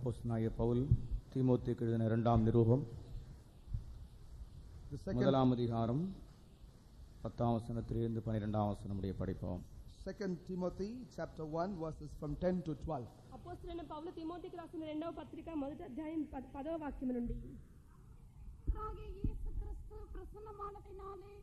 அப்போஸ்தலனாகிய பவுல் தீமோத்தேயுக்கு எழுதின இரண்டாம் நிருபம் முதலாம் அதிகாரம் 10ஆம் வசனத்திலிருந்து 12ஆம் வசனம் முடிய படிப்போம். 2 Timothy chapter 1 verses from 10 to 12. అపోస్తలుడైన పౌలు తిమోతికి రాసిన రెండవ పత్రిక మొదటి అధ్యాయం 10వ వాక్యం నుండి. యేసుక్రీస్తు ప్రసన్నమానదినాలే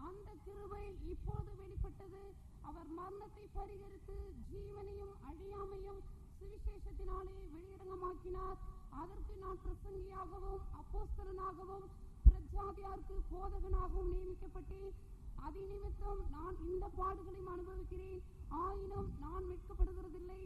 அந்த கிருபை இப்போது வெளிப்பட்டது. அவர் மரணத்தை பரிகரித்து ஜீவனையும் அழியாமையும் சுவிசேஷத்தினாலே வெளியரங்கமாக்கினார். அதற்கு நான் பிரசங்கியாகவும் அப்போஸ்தலனாகவும் பிரஜாதியாருக்கு போதகனாகவும் நியமிக்கப்பட்டேன். அதிநிமித்தம் நான் இந்த பாடுகளையும் அனுபவிக்கிறேன். ஆயினும் நான் வெட்கப்படுகிறதில்லை.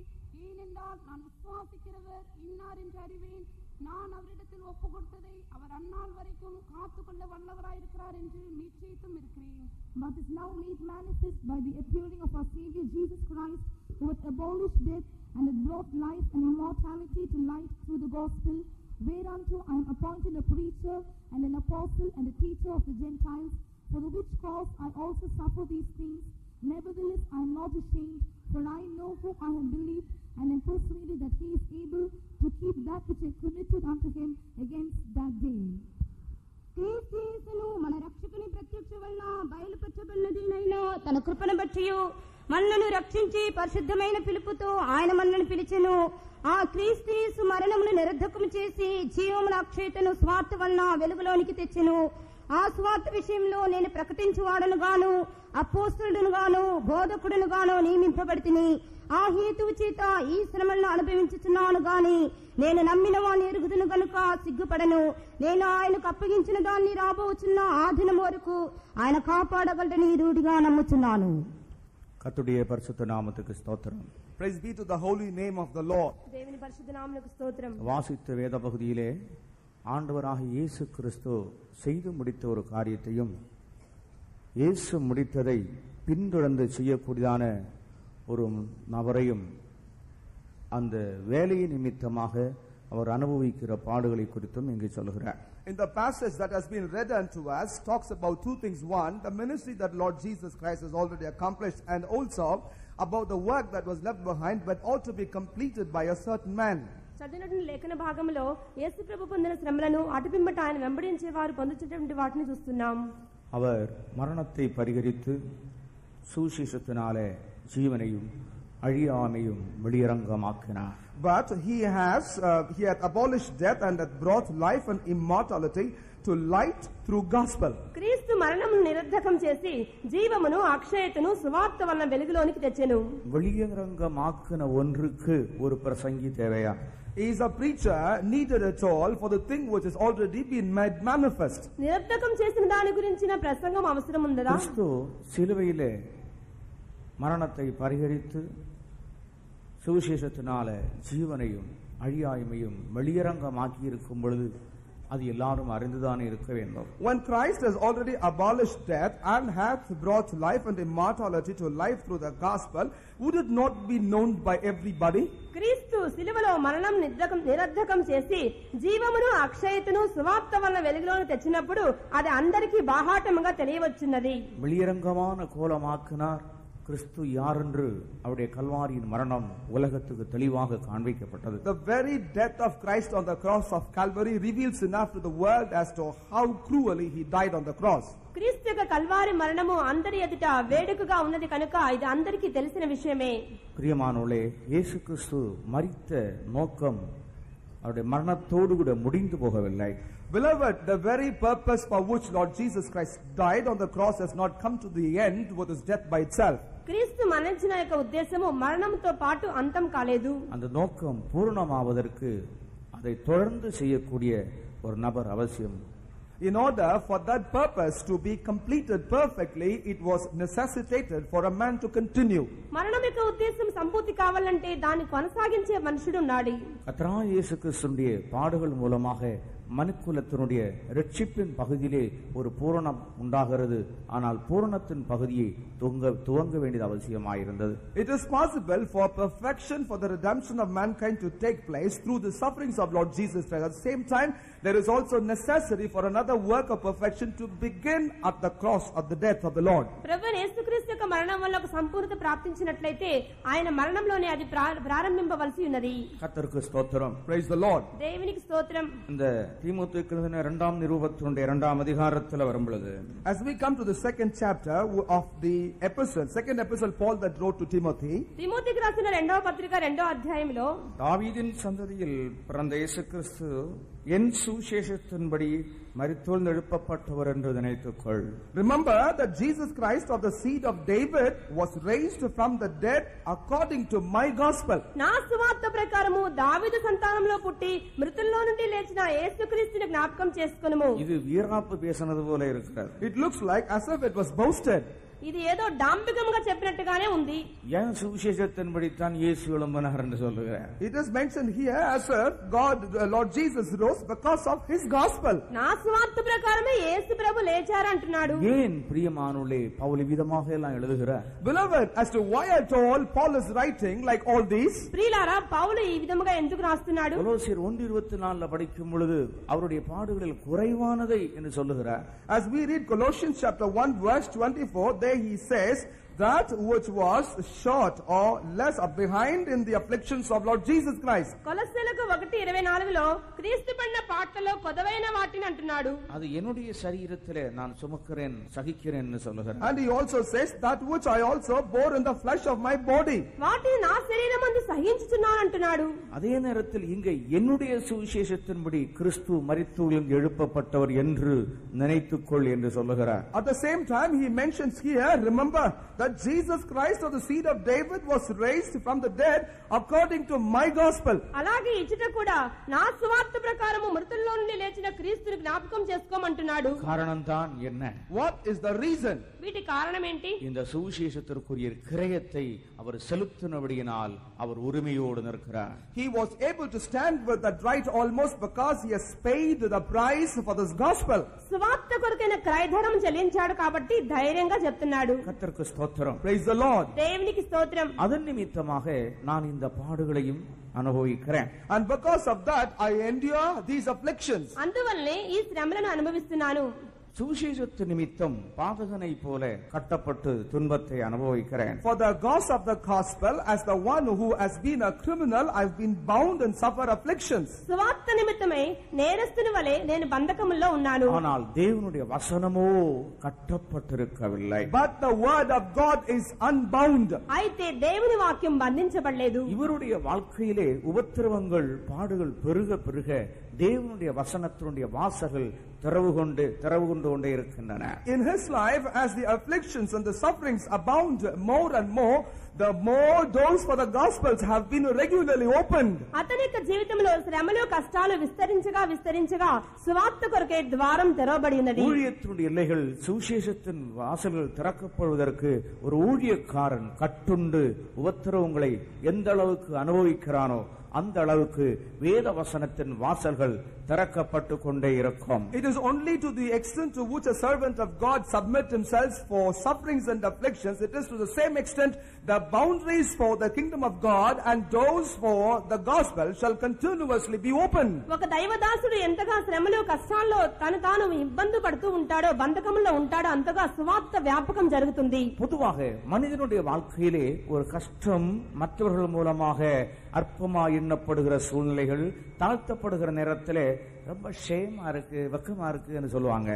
ஏனென்றால் நான் விசுவாசிக்கிறவர் இன்னார் என்று அறிவேன். நான் அவரிடத்தில் ஒப்பு கொடுத்ததை அவர் அந்நாள் வரைக்கும் காத்துக்கொள்ள வல்லவராயிருக்கிறார் என்று நிச்சயித்தும் இருக்கிறேன். But is now made manifest by the appearing of our Savior Jesus Christ, who hath abolished death and hath brought life and immortality to light through the gospel, whereunto I am appointed a preacher and an apostle and a teacher of the Gentiles, for the which cause I also suffer these things. Nevertheless I am not ashamed, for I know whom I have believed, and am persuaded that he is able to keep that which I committed unto him against that day. క్రీస్తును మన రక్షకుని ప్రత్యక్ష వలన బయలుపరచబడినదినైనా తన కృపను బట్టి మనలను రక్షించి పరిశుద్ధమైన పిలుపుతో ఆయన మనల్ని పిలిచెను. ఆ క్రీస్తు మరణమును నిరర్ధకము చేసి జీవముల అక్షయతను స్వార్థ వలన వెలుగులోనికి తెచ్చెను. ఆ స్వార్థ విషయంలో నేను ప్రకటించువాడను గాను అపోస్తలుడును గాను బోధకుడును గాను నియమింపబడితిని. ఆ హేతువు చేత ఈ శ్రమలను అనుభవించుచున్నాను గాని నేను నమ్మిన వాని ఎరుగుదును గనుక సిగ్గుపడను. నేను ఆయనకు అప్పగించిన దాన్ని రాబోచున్న ఆ దినం వరకు ఆయన కాపాడగలడని రూఢిగా నమ్ముచున్నాను. கர்த்தருடைய பரிசுத்த நாமத்துக்கு ஸ்தோத்திரம். Praise be to the holy name of the Lord. దేవుని పరిశుద్ధ నామమునకు స్తోత్రం. வாசித்த வேத பகுதியிலே ஆண்டவராகிய இயேசு கிறிஸ்து செய்து முடித்த ஒரு காரியத்தையும் இயேசு முடித்ததை பின்தொடர்ந்து செய்யக்கூடியதான ஒரு நபரையும் அந்த வேலையின் நிமித்தமாக அவர் அனுபவிக்கிற பாடுகளை குறித்தும் இங்கு சொல்கிறார். In the passage that has been read unto us talks about two things. One, the ministry that Lord Jesus Christ has already accomplished, and also about the work that was left behind but ought to be completed by a certain man. చదివినటువంటి లేఖన భాగంలో యేసు ప్రభు పొందిన శ్రమలను అటుపిమ్మట ఆయన వెంబడించే వారు పొందుతున్నటువంటి వాటిని చూస్తున్నాం. அவர் மரணத்தை பரிகரித்து சுவிசேஷத்தினாலே ஜீவனையும் அழியாமையும் வெளியரங்கமாக்கினார். But he hath abolished death and hath brought life and immortality to light through gospel. క్రీస్తు మరణమును నిరర్ధకం చేసి జీవమును అక్షయతను సువార్త వలన వెలుగులోనికి తెచ్చెను. வெளியரங்கமாக்கின ஒன்றுக்கு ஒரு பிரசங்கி தேவையா? He is a preacher needed at all for the thing which has already been made manifest. నిరర్ధకం చేసిన దాని గురించిన ప్రసంగం అవసరం ఉందా? கிறிஸ்து சிலுவையிலே மரணத்தை பரிகரித்து சுவிசேஷத்தினால ஜீவனையும் அழியாமையும் வெளியரங்கமாக்கி இருக்கும் பொழுது அது எல்லாரும் அறிந்துதானே இருக்க வேண்டும். When Christ has already abolished death and hath brought life and immortality to life through the gospel, would it not be known by everybody? క్రీస్తు సిలువలో మరణం నిరర్ధకం చేసి జీవమును అక్షయతను సువార్త వలన వెలుగులోకి తెచ్చినప్పుడు అది అందరికీ బాహాటముగా తెలియవచ్చున్నది. வெளியரங்கமான கோலமாக்கினார். கிறிஸ்து யார் என்று அவருடைய கல்வாரியின் மரணம் உலகத்துக்கு தெளிவாக காண்பிக்கப்பட்டது. The very death of Christ on the cross of Calvary reveals enough to the world as to how cruelly he died on the cross. క్రీస్తు యొక్క కల్వారి మరణము అందరి ఎదుట వేడుకగా ఉన్నది కనుక ఇది అందరికీ తెలిసిన విషయమే. பிரியமானவர்களே, இயேசு கிறிஸ்து மரித்த நோக்கம் அவருடைய மரணத்தோடு கூட முடிந்து போகவில்லை. Beloved, the very purpose for which Lord Jesus Christ died on the cross has not come to the end with his death by itself. క్రీస్తు మరణించిన యొక్క ఉద్దేశము మరణంతో పాటు అంతం కాలేదు. அந்த நோக்கம் பூர்ணமாவதற்கு அதை தொடர்ந்து செய்யக்கூடிய ஒரு நபர் அவசியம். In order for that purpose to be completed perfectly, it was necessitated for a man to continue. మరణం యొక్క ఉద్దేశం సంపూర్తి కావాలంటే దాన్ని కొనసాగించే మనుషుడు ఉండాలి. கர்த்தராகிய இயேசு கிறிஸ்துவின் பாடுகள் மூலமாக மனுக்குலத்தினுடைய ரட்சிப்பின் பகுதியிலே ஒரு பூரணம் உண்டாகிறது. ஆனால் பூரணத்தின் பகுதியை துவங்க வேண்டியது அவசியமாயிருந்தது. It is possible for perfection, for the redemption of mankind to take place through the sufferings of Lord Jesus Christ. At the same time, there is also necessary for another work of perfection to begin at the cross of the death of the Lord. ప్రభువైన యేసుక్రీస్తు యొక్క మరణం వల్ల ఒక సంపూర్ణత ప్రాప్తించినట్లయితే ఆయన మరణంలోనే అది ప్రారంభింపవలసి ఉన్నది. கர்த்தருக்கு ஸ்தோத்திரம். Praise the Lord. దేవునికి స్తోత్రం. இந்த தீமோத்தேயுக்கு எழுதின 2ஆம் நிருபத்தினுடைய 2ஆம் அதிகாரத்தில் வரும்பொழுது, As we come to the second chapter of the epistle, second epistle Paul that wrote to Timothy, తిమోతికి రాసిన 2వ పత్రిక 2వ అధ్యాయంలో தாவீதின் சந்ததியில் பிறந்த இயேசு கிறிஸ்து என் சுவிசேஷத்தின்படி மரித்தோழ்ந்து எழுப்பப்பட்டவர் என்று நினைத்துக்கொள். remember that Jesus Christ of the seed of David was raised from the dead according to my gospel. నా సువార్త ప్రకారము దావీదు సంతానంలో పుట్టి మృతుల్లో నుండి లేచిన యేసుక్రీస్తుని జ్ఞాపకం చేసుకొనుము. இது வீராப்பு பேசினது போல இருக்கிறது. It looks like as if it was boasted. ఇది ఏదో డాంబికంగా చెప్పినట్టుగానే ఉంది. என் சுவிசேஷத்தின்படி தான் இயேசு எழும்பினார் என்று சொல்லுகிறார். It is mentioned here as if Lord Jesus rose because of his gospel. నా సువార్త ప్రకారమే యేసు ప్రభు లేచారు అంటున్నాడు. ஏன் பிரியமானவர்களே பவுல் விதமாக எல்லாம் எழுதுகிறார்? Beloved, as to why at all Paul is writing like all these? ప్రియులారా పౌలు ఈ విధముగా ఎందుకు రాస్తున్నాడు? கொலோசியர் 1:24 படிக்கும் பொழுது அவருடைய பாடுகளில் குறைவானதை என்று சொல்லுகிறார். As we read Colossians chapter 1 verse 24, there he says that which was short or less or behind in the afflictions of Lord Jesus Christ. కొలస్సీలకు 1:24లో క్రీస్తు పడిన పాటలలో కొదవైన వాటిని అంటున్నాడు. அது என்னுடைய சரீரத்திலே நான் சுமக்கிறேன் சகிக்கிறேன் என்று சொல்லுகிறார். And he also says that which I also bore in the flesh of my body. వాటిని నా శరీరమందు సహించుచున్నాను అంటున్నాడు. அதே நேரத்தில் இங்கே என்னுடைய சுவிசேஷத்தின்படி கிறிஸ்து மரித்தோழ்ந்து எழுப்பப்பட்டவர் என்று நினைத்துக்கொள் என்று சொல்லுகிறார். At the same time he mentions here, remember that Jesus Christ of the seed of David was raised from the dead according to my gospel. అలాగే ఇచ్చట కూడా నా సువార్త ప్రకారము మృతుల్లో నుండి లేచిన క్రీస్తుని జ్ఞాపకం చేసుకోమంటున్నాడు. காரணம் தான் என்ன? What is the reason? వీటి కారణం ఏంటి? இந்த சுவிசேஷத்திற்குரிய கிரயத்தை அவர் செலுத்தினபடியினால் அவர் உரிமையோடு நிற்கிறார். He was able to stand with that right almost because he has paid the price for this gospel. సువార్త కొరకైన క్రయధనం చెల్లించాడు కాబట్టి ధైర్యంగా చెప్తున్నాడు. கர்த்தருக்கு ஸ்தோத்திரம். Praise the Lord. దేవునికి స్తోత్రం. அதன் நிமித்தமாக நான் இந்த பாடுகளையும் అనుభవిக்கிறேன். And because of that I endure these afflictions. అందువల్లనే ఈ శ్రమలను అనుభవిస్తున్నాను. சுவிசேஷத்து நிமித்தம் பாதகனை போல கட்டப்பட்டு துன்பத்தை அனுபவிக்கிறேன். For the cause of the gospel, as the one who has been a criminal, I've been bound and suffer afflictions. సువార్త నిమిత్తమై నేరస్తుని వలె నేను బంధకములో ఉన్నాను. ஆனால் தேவனுடைய வசனமோ கட்டப்பட்டிருக்கவில்லை. But the word of God is unbound. అయితే దేవుని వాక్యం బంధించబడలేదు. இவருடைய வாழ்க்கையிலே உபத்திரவங்கள் பாடுகள் பெருக பெருக தேவனுடைய வசனத்தினுடைய வாசல்கள் திறவு கொண்டு கொண்டே இருக்கின்றன. In his life, as the afflictions and the sufferings abound more and more, the more doors for the gospels have been regularly opened. అతని యొక్క జీవితంలో శ్రమలు కష్టాలు విస్తరించగా సువార్త కొరకే ద్వారం తెరవబడి ఉన్నది. ஊழியத்தினுடைய எல்லைகள் சுவிசேஷத்தின் வாசல்கள் திறக்கப்படுவதற்கு ஒரு ஊழியக்காரன் கட்டுண்டு உபத்திரவங்களை எந்த அளவுக்கு அனுபவிக்கிறானோ அந்த அளவுக்கு வேத வசனத்தின் வாசல்கள் திறக்கப்பட்டு கொண்டே இருக்கும். It is only to the extent to which a servant of God submit himself for sufferings and afflictions, it is to the same extent the boundaries for the kingdom of God and doors for the gospel shall continuously be opened. ఒక దైవదాసుడు ఎంతగా శ్రమలు కష్టాల్లో తాను ఇబ్బంది పడుతూ ఉంటాడో బంధకంలో ఉంటాడో అంతగా సువార్త వ్యాపకం జరుగుతుంది. பொதுவாக மனிதனுடைய வாழ்க்கையிலே ஒரு கஷ்டம் மற்றவர்கள் மூலமாக அற்பமா எண்ணப்படுகிற சூழ்நிலைகள் தாழ்த்தப்படுகிற நேரத்திலே ரொம்ப ஷேமா இருக்கு வெக்கமா இருக்கு என்று சொல்லுவாங்க.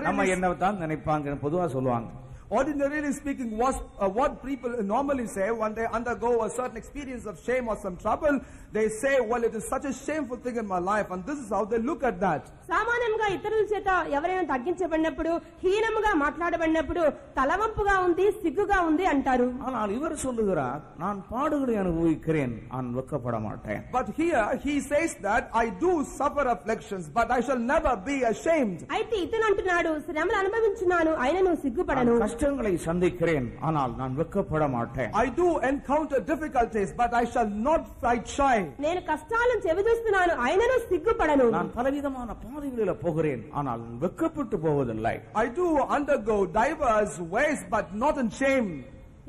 நம்ம என்னதான் நினைப்பாங்க பொதுவா சொல்லுவாங்க. Ordinarily speaking, what people normally say when they undergo a certain experience of shame or some trouble, they say, well, it is such a shameful thing in my life, and this is how they look at that. సామాన్యంగా ఇతరుల చేత ఎవరైనా తగ్గించబడినప్పుడు హీనముగా మాట్లాడబడినప్పుడు తలవంపుగా ఉంది సిగ్గుగా ఉంది అంటారు. ஆனால் இவர் சொல்லுகிறார் நான் பாடுகளை அனுபவிக்கிறேன் நான் வெட்கப்பட மாட்டேன். But here he says that I do suffer afflictions, but I shall never be ashamed. అయితే ఇతను అంటున్నాడు శ్రమలు అనుభవించున్నాను అయినను సిగ్గుపడను. கஷ்டங்களை சந்திக்கிறேன், ஆனால் நான் வெட்கப்பட மாட்டேன். I do encounter difficulties, but I shall not fight shy. నేను కష్టాలను చెవిచూస్తున్నాను, అయినను సిగ్గుపడను. நான் பலவிதமான பாதைகளில் போகிறேன், ஆனால் வெட்கப்பட்டு போவதில்லை. I do undergo diverse ways, but not in shame.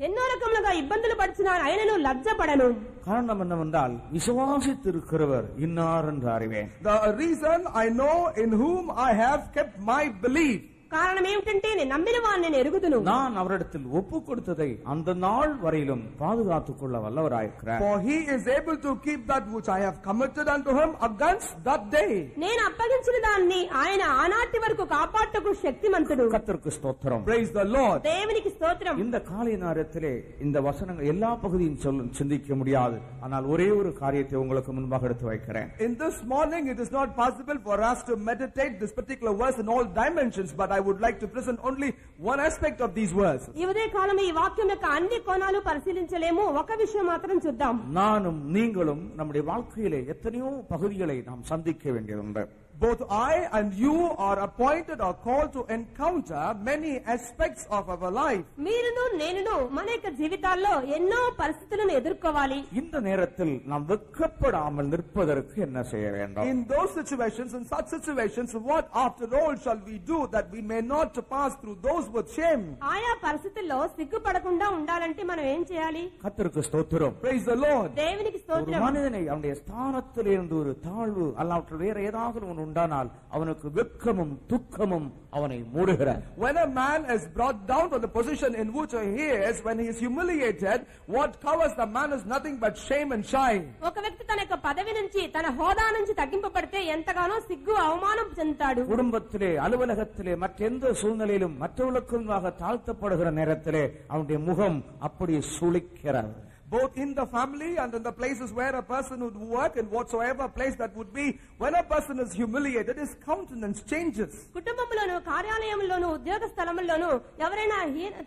ఎన్నో రకములుగా ఇబ్బందులు పడుచున్నాను, అయినను లజ్జపడను. காரணம் என்னவென்றால் விசுவாசித்திருக்கிறவர் இன்னார் என்று அறிவேன். The reason I know in whom I have kept my belief. కారణం ఏమిటంటే నేను నమ్మిన వాడిని నేను ఎరుగుదును. நான் அவரிடத்தில் ஒப்பு கொடுத்ததை அந்த நாள் வரையிலும் பாதுகாத்துக் கொள்ள வல்லவராயிருக்கிறார். For he is able to keep that which I have committed unto him against that day. నేను అప్పగించిన దాన్ని ఆయన ఆనాటి వరకు కాపాడుటకు శక్తిమంతుడు. கர்த்தருக்கு ஸ்தோத்திரம். Praise the Lord. దేవునికి స్తోత్రం. இந்த காலை நேரத்திலே இந்த வசனங்கள் எல்லா பகுதியும் சிந்திக்க முடியாது, ஆனால் ஒரே ஒரு காரியத்தை உங்களுக்கு முன்பாக எடுத்து வைக்கிறேன். In this morning it is not possible for us to meditate this particular verse in all dimensions, but I would like to present only one aspect of these words. ఈ ఉదయ కాలం ఈ వాక్యం యొక్క అన్ని కోణాలు పరిశీలించలేము, ఒక విషయం మాత్రం చూద్దాం. நானும் நீங்களும் நம்முடைய வாழ்க்கையிலே எத்தனையோ பகுதிகளை நாம் சந்திக்க வேண்டியதுண்டு. Both I and you are appointed or called to encounter many aspects of our life. మీరును నేనును మన యొక్క జీవితాల్లో ఎన్నో పరిస్థితులను ఎదుర్కోవాలి. இந்த நேரத்தில் நாம் வெட்கப்படாமல் நிற்பதற்கு என்ன செய்ய வேண்டும்? In those situations, in such situations, what after all shall we do that we may not pass through those with shame? ఆయా పరిస్థితుల్లో సిగ్గుపడకుండా ఉండాలంటే మనం ఏం చేయాలి? கர்த்தருக்கு ஸ்தோத்திரம். Praise the Lord. దేవునికి ஒரு స్తోత్రం. மனிதனை அவனுடைய ஸ்தானத்திலிருந்து ஒரு தாழ்வு அல்லாவிட்டால் வேற ஏதாவது ஒன்று உண்டானால் அவனுக்கு வெட்கமும் துக்கமும் அவனை மூடுகிறார். When a man is brought down to the position in which he is, when he is humiliated, what covers the man is nothing but shame and shame. ఒక వ్యక్తి తన యొక్క పదవి నుంచి తన హోదా నుంచి తగ్గింపబడితే ఎంతగానో సిగ్గు అవమానం చెందుతాడు. குடும்பத்திலே, அலுவலகத்திலே, மற்றெந்த சூழ்நிலையிலும் மற்றவர்களுக்கு முன்பாக தாழ்த்தப்படுகிற நேரத்திலே அவனுடைய முகம் அப்படி சுளிக்கிறார். Both in the family and in the places where a person would work, in whatsoever place that would be, when a person is humiliated, his countenance changes. కుటుంబంలోను, కార్యాలయంలోను, ఉద్యోగ స్థలంలోను ఎవరైనా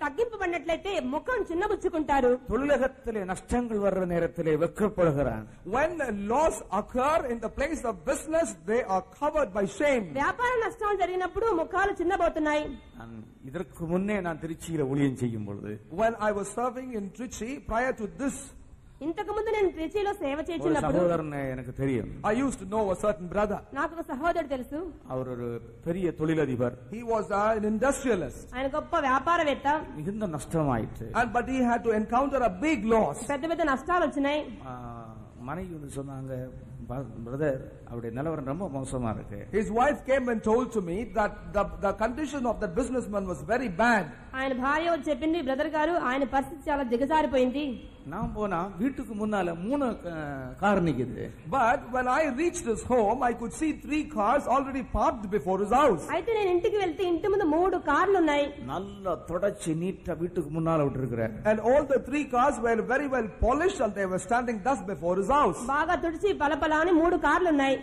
తగ్గింపబడినట్లయితే ముఖం చిన్నబుచ్చుకుంటారు. தொழிலகத்திலே நஷ்டங்கள் வர்ற நேரத்திலே வெட்கப்படுகிறான். When loss occur in the place of business, they are covered by shame. వ్యాపార నష్టాలు జరిగినప్పుడు ముఖాలు చిన్నబోతున్నాయి. இதற்கு முன்னே நான் திருச்சியில ஊழியம் செய்யும் பொழுது, When I was serving in Trichy, prior to this, ఇంతకు ముందు నేను ట్రిచీలో సేవ ஒரு చేసినప్పుడు சகோதரன் எனக்கு தெரியும். I used to know a certain brother. నాకు ఒక సహోదరుడు తెలుసు. அவர் ஒரு பெரிய தொழிலதிபர். He was an industrialist. ఆయన గొప్ప వ్యాపారవేత్త. மிகுந்த நஷ்டமாயிற்று. But he had to encounter a big loss. పెద్ద పెద్ద నష్టాలు వచ్చినాయి. மனைவி வந்து சொன்னாங்க, பிரதர் அவருடைய நிலவரம் ரொம்ப மோசமா இருக்கு. His wife came and told to me that the condition of that businessman was very bad. ఆయన భార్య వచ్చి చెప్పింది, బ్రదర్ గారు ఆయన పరిస్థితి చాలా దిగజారిపోయింది. நான் போனா வீட்டுக்கு முன்னால 3 கார் நிக்குது. But when I reached his home, I could see 3 cars already parked before his house. అయితే నేను ఇంటికి వెళ్తే ఇంటి ముందు 3 కార్లు ఉన్నాయి. நல்லா தொடச்சி நீட்டா வீட்டுக்கு முன்னால விட்டுருக்கிறார். And all the 3 cars were very well polished and they were standing thus before his house. బాగా తుడిచి పలపలా అని 3 కార్లు ఉన్నాయి.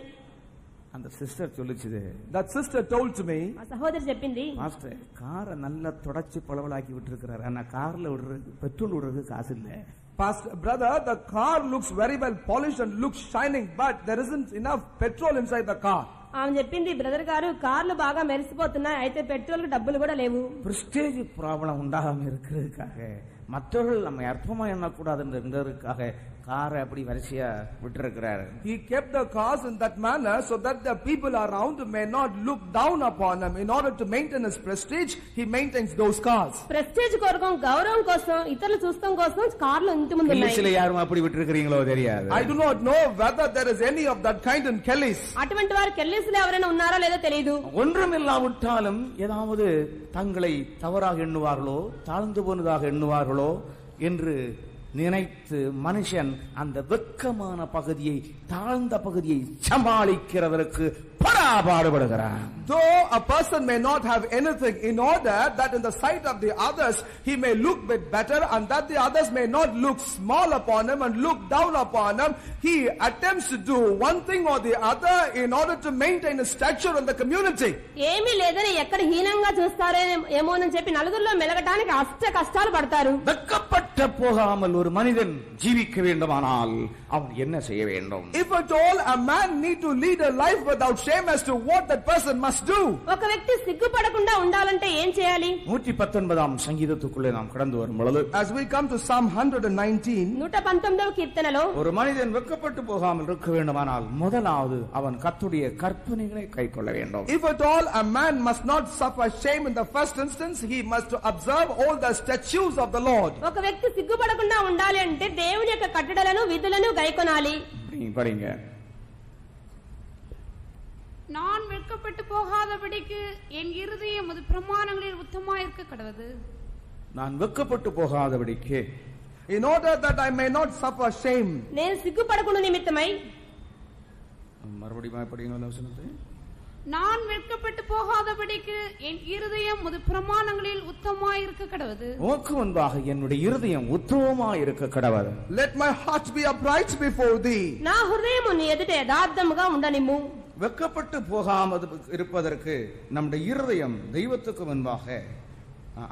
அந்த சிஸ்டர் சொல்லுச்சு, That sister told to me, ఆ సహోదరి చెప్పింది, மாஸ்டர் காரை நல்லா தொடச்சி பளபளாக்கி விட்டுருக்கிறார், ஆனா கார்ல விடுறது பெட்ரோல் விடுறது காசு இல்ல. Pastor, brother, the car looks very well polished and looks shining, but there isn't enough petrol inside the car. ఆమె చెప్పింది, బ్రదర్ గారు కార్లు బాగా మెరిసిపోతున్నాయి, అయితే పెట్రోల్ డబ్బులు కూడా లేవు. பிரஸ்டேஜ் ப்ராப்ளம் உண்டாகாம இருக்கிறதுக்காக, மற்றவர்கள் நம்ம அற்பமா எண்ணக்கூடாதுன்றதுக்காக காரை அப்படி வரிசையா விட்டுருக்கிறாரு. He kept the cars in that manner so that the people around may not look down upon him. In order to maintain his prestige, he maintains those cars. Prestige కొరకు, గౌరవం కోసం, ఇతరులు చూడటం కోసం కార్లు ఇంటి ముందు ఉన్నాయి. கில்லிஸ்ல யாரும் அப்படி விட்டுருக்கீங்களோ தெரியாது. I do not know whether there is any of that kind in Kellys. అటువంటి వారు కెల్లీస్లో ఎవరైనా ఉన్నారో లేదో తెలియదు. ஒன்றுமில்லாவிட்டாலும் ஏதாவது தங்களை தவறாக எண்ணுவார்களோ, தாழ்ந்து போனதாக எண்ணுவார்களோ என்று நினைத்து மனுஷன் அந்த வெட்கமான பகுதியை, தாழ்ந்த பகுதியை சமாளிக்கிறதற்கு படாபாடுபடுகிறான். Though a person may not have anything, in order that in the sight of the others he may look bit better and that the others may not look small upon him and look down upon him, he attempts to do one thing or the other in order to maintain his stature in the community. ఏమీ లేదని ఎక్కడ హీనంగా చూస్తారేమోనని చెప్పి నలుగురిలో మెలగటానికి అష్ట కష్టాలు పడతారు. வெட்கப்பட்ட போகாமல் ஒரு மனிதன் ஜீவிக்க வேண்டுமானால் அவன் என்ன செய்ய வேண்டும்? If at all a man need to lead a life without shame, ashamed as to what that person must do. ఒక వ్యక్తి సిగ్గుపడకుండా ఉండాలంటే ఏం చేయాలి? 119 సంగీతத்துக்குள்ளே நாம் கடந்து வரும் பொழுது, As we come to Psalm 119, 119వ కీర్తనలో ஒரு மனிதன் வெட்கப்பட்டு போகாமல் இருக்க வேண்டுமானால் முதலாவது அவன் கர்த்தருடைய கற்பனைகளை கைக்கொள்ள வேண்டும். if at all a man must not suffer shame in the first instance, he must observe all the statutes of the Lord. ఒక వ్యక్తి సిగ్గుపడకుండా ఉండాలి అంటే దేవుని యొక్క కట్టడలను విధులను గైకొనాలి. படிங்க. நான் வெட்கப்பட்டு போகாதபடிக்கு என் இருதயம் அது பிரமாணங்களில் உத்தமாயிருக்க கடவது. நான் வெட்கப்பட்டு போகாதபடிக்கு, In order that I may not suffer shame. నేను సిగ్గుపడకుండా నిమిత్తమై, மறுபடியும் படிங்க வசனத்தை. நான் வெட்கப்பட்டு போகாதபடிக்கு என் இருதயம் அது பிரமாணங்களில் உத்தமாயிருக்க கடவது. உமக்கு முன்பாக என்னுடைய இருதயம் உத்தமமாய் இருக்க கடவது. Let my heart be upright before thee. నా హృదయము నీ ఎదుట యథార్థముగా ఉండనిమ్ము. வெட்கப்பட்டு போகாமல் இருப்பதற்கு நம்முடைய இருதயம் தெய்வத்துக்கு முன்பாக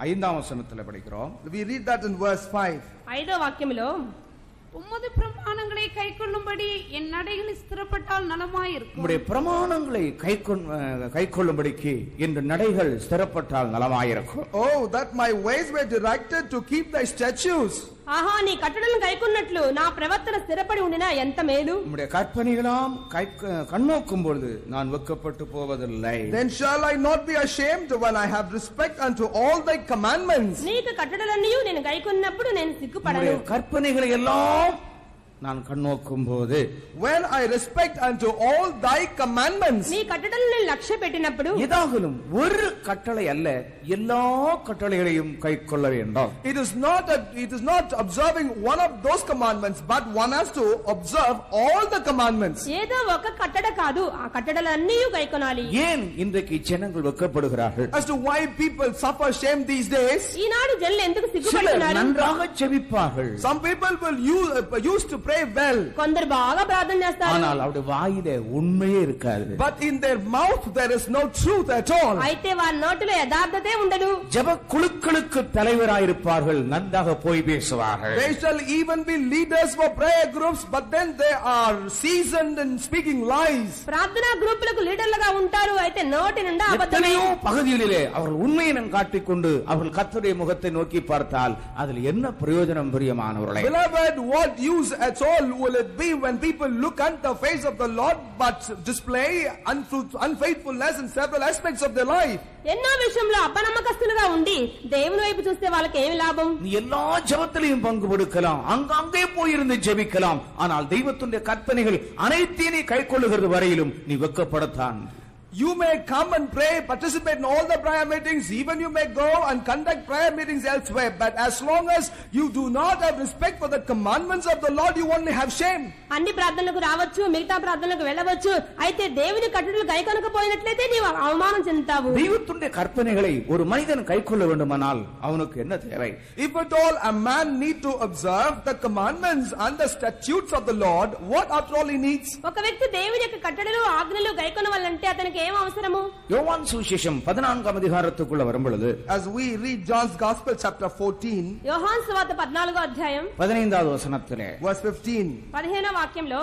5ஆம் வசனத்தில் படிக்கிறோம். We read that in verse 5. 5వ వాక్యములో, உமது பிரமாணங்களை கைக்கொள்ளும்படி என் நடைகளில் ஸ்திரப்பட்டால் நலமாயிருக்கும். நம்முடைய பிரமாணங்களை கைக்கொள்ளும்படிக்கு இந்த நடைகள் ஸ்திரப்பட்டால் நலமாயிருக்கும். Oh, that my ways were directed to keep thy statutes. ఆహా, నీ కట్టడలను గైకొన్నట్లు నా ప్రవర్తన స్థిరపడి ఉండినా ఎంత మేలు. நம்முடைய கற்பனைகளாம் கண்ணோக்கும் பொழுது நான் வெட்கப்பட்டு போவதில்லை. Then shall I not be ashamed when I have respect unto all thy commandments. నీకు కట్టడలన్నీ నేను గైకొన్నప్పుడు నేను సిగ్గుపడను. கற்பனைகளை எல்லாம் நான் கண்ணோக்கும் போது, when I respect unto all thy commandments. నీ కట్టడలను లక్ష్య పెట్టినప్పుడు, ஏதாகலும் ஒரு கட்டளை அல்ல, எல்லா கட்டளைகளையும் கைக்கொள்ள வேண்டும். It is not observing one of those commandments, but one has to observe all the commandments. ఏదో ఒక కట్టడ కాదు, ఆ కట్టడలన్నీ గైకొనాలి. ஏன் இன்றைக்கு ஜனங்கள் வெட்கப்படுகிறார்கள்? As to why people suffer shame these days. ఈనాడు జనులు ఎందుకు சிலர் సిగ్గుపడుతున్నారు? நன்றாக ஜெபிப்பார்கள், Some people will use to pray well, కొందరు బాగా ప్రార్థన చేస్తారు, ஆனால் அவருடைய வாயிலே உண்மையே இருக்காது. but in their mouth there is no truth at all. అయితే వారి నోటిలో యథార్థతే ఉండదు. ஜெப குழுக்களுக்கு தலைவராயிருப்பார்கள், நன்றாக போய் பேசுவார்கள். They shall even be leaders for prayer groups, but then they are seasoned in speaking lies. ప్రార్థనా గ్రూపులకు లీడర్లుగా ఉంటారు, అయితే నోటి నుండి అబద్ధమే. எத்தனையோ பகுதிகளிலே அவர்கள் உண்மையை காட்டிக்கொண்டு அவர்கள் கர்த்தருடைய முகத்தை நோக்கி பார்த்தால் அதில் என்ன பிரயோஜனம்? பிரியமானவர்களே, Beloved, what use at all will it be when people look at the face of the Lord but display unfaithfulness in several aspects of their life? ఎన్నో విషయంలో అపనమ్మకస్తులుగా ఉండి దేవుని వైపు చూస్తే వాళ్ళకి ఏమి లాభం? நீ எல்லா ஜெபத்திலையும் பங்கு கொடுக்கலாம், அங்கங்கே போயிருந்து ஜெபிக்கலாம், ஆனால் தெய்வத்துடைய கற்பனைகள் அனைத்தையும் நீ கைக்கொள்ளுகிறது வரையிலும் நீ வெட்கப்படத்தான். You may come and pray, participate in all the prayer meetings, even you may go and conduct prayer meetings elsewhere, but as long as you do not have respect for the commandments of the Lord, you only have shame. అన్ని ప్రార్థనలకు రావచ్చు, మిగతా ప్రార్థనలకు వెళ్ళవచ్చు, అయితే దేవుని కట్టడలు గైకొనకపోయినట్లయితే నీవు అవమానం చెందుతావు. தெய்வத்துடைய கற்பனைகளை ஒரு மனிதன் கைக்கொள்ள வேண்டுமானால் அவனுக்கு என்ன தேவை? If at all a man need to observe the commandments and the statutes of the Lord, what after all he needs? ఒక వ్యక్తి దేవుని యొక్క కట్టడలు ఆజ్ఞలు గైకొనవాలంటే అతనికి ఏం అవసరము? யோவான் சுவிசேஷம் 14ஆம் அதிகாரத்துக்குள்ள வரும்பொழுது, As we read John's Gospel chapter 14, యోహాను సువార్త 14వ అధ్యాయం 15வது வசனத்திலே, verse 15. 15వ వాక్యంలో,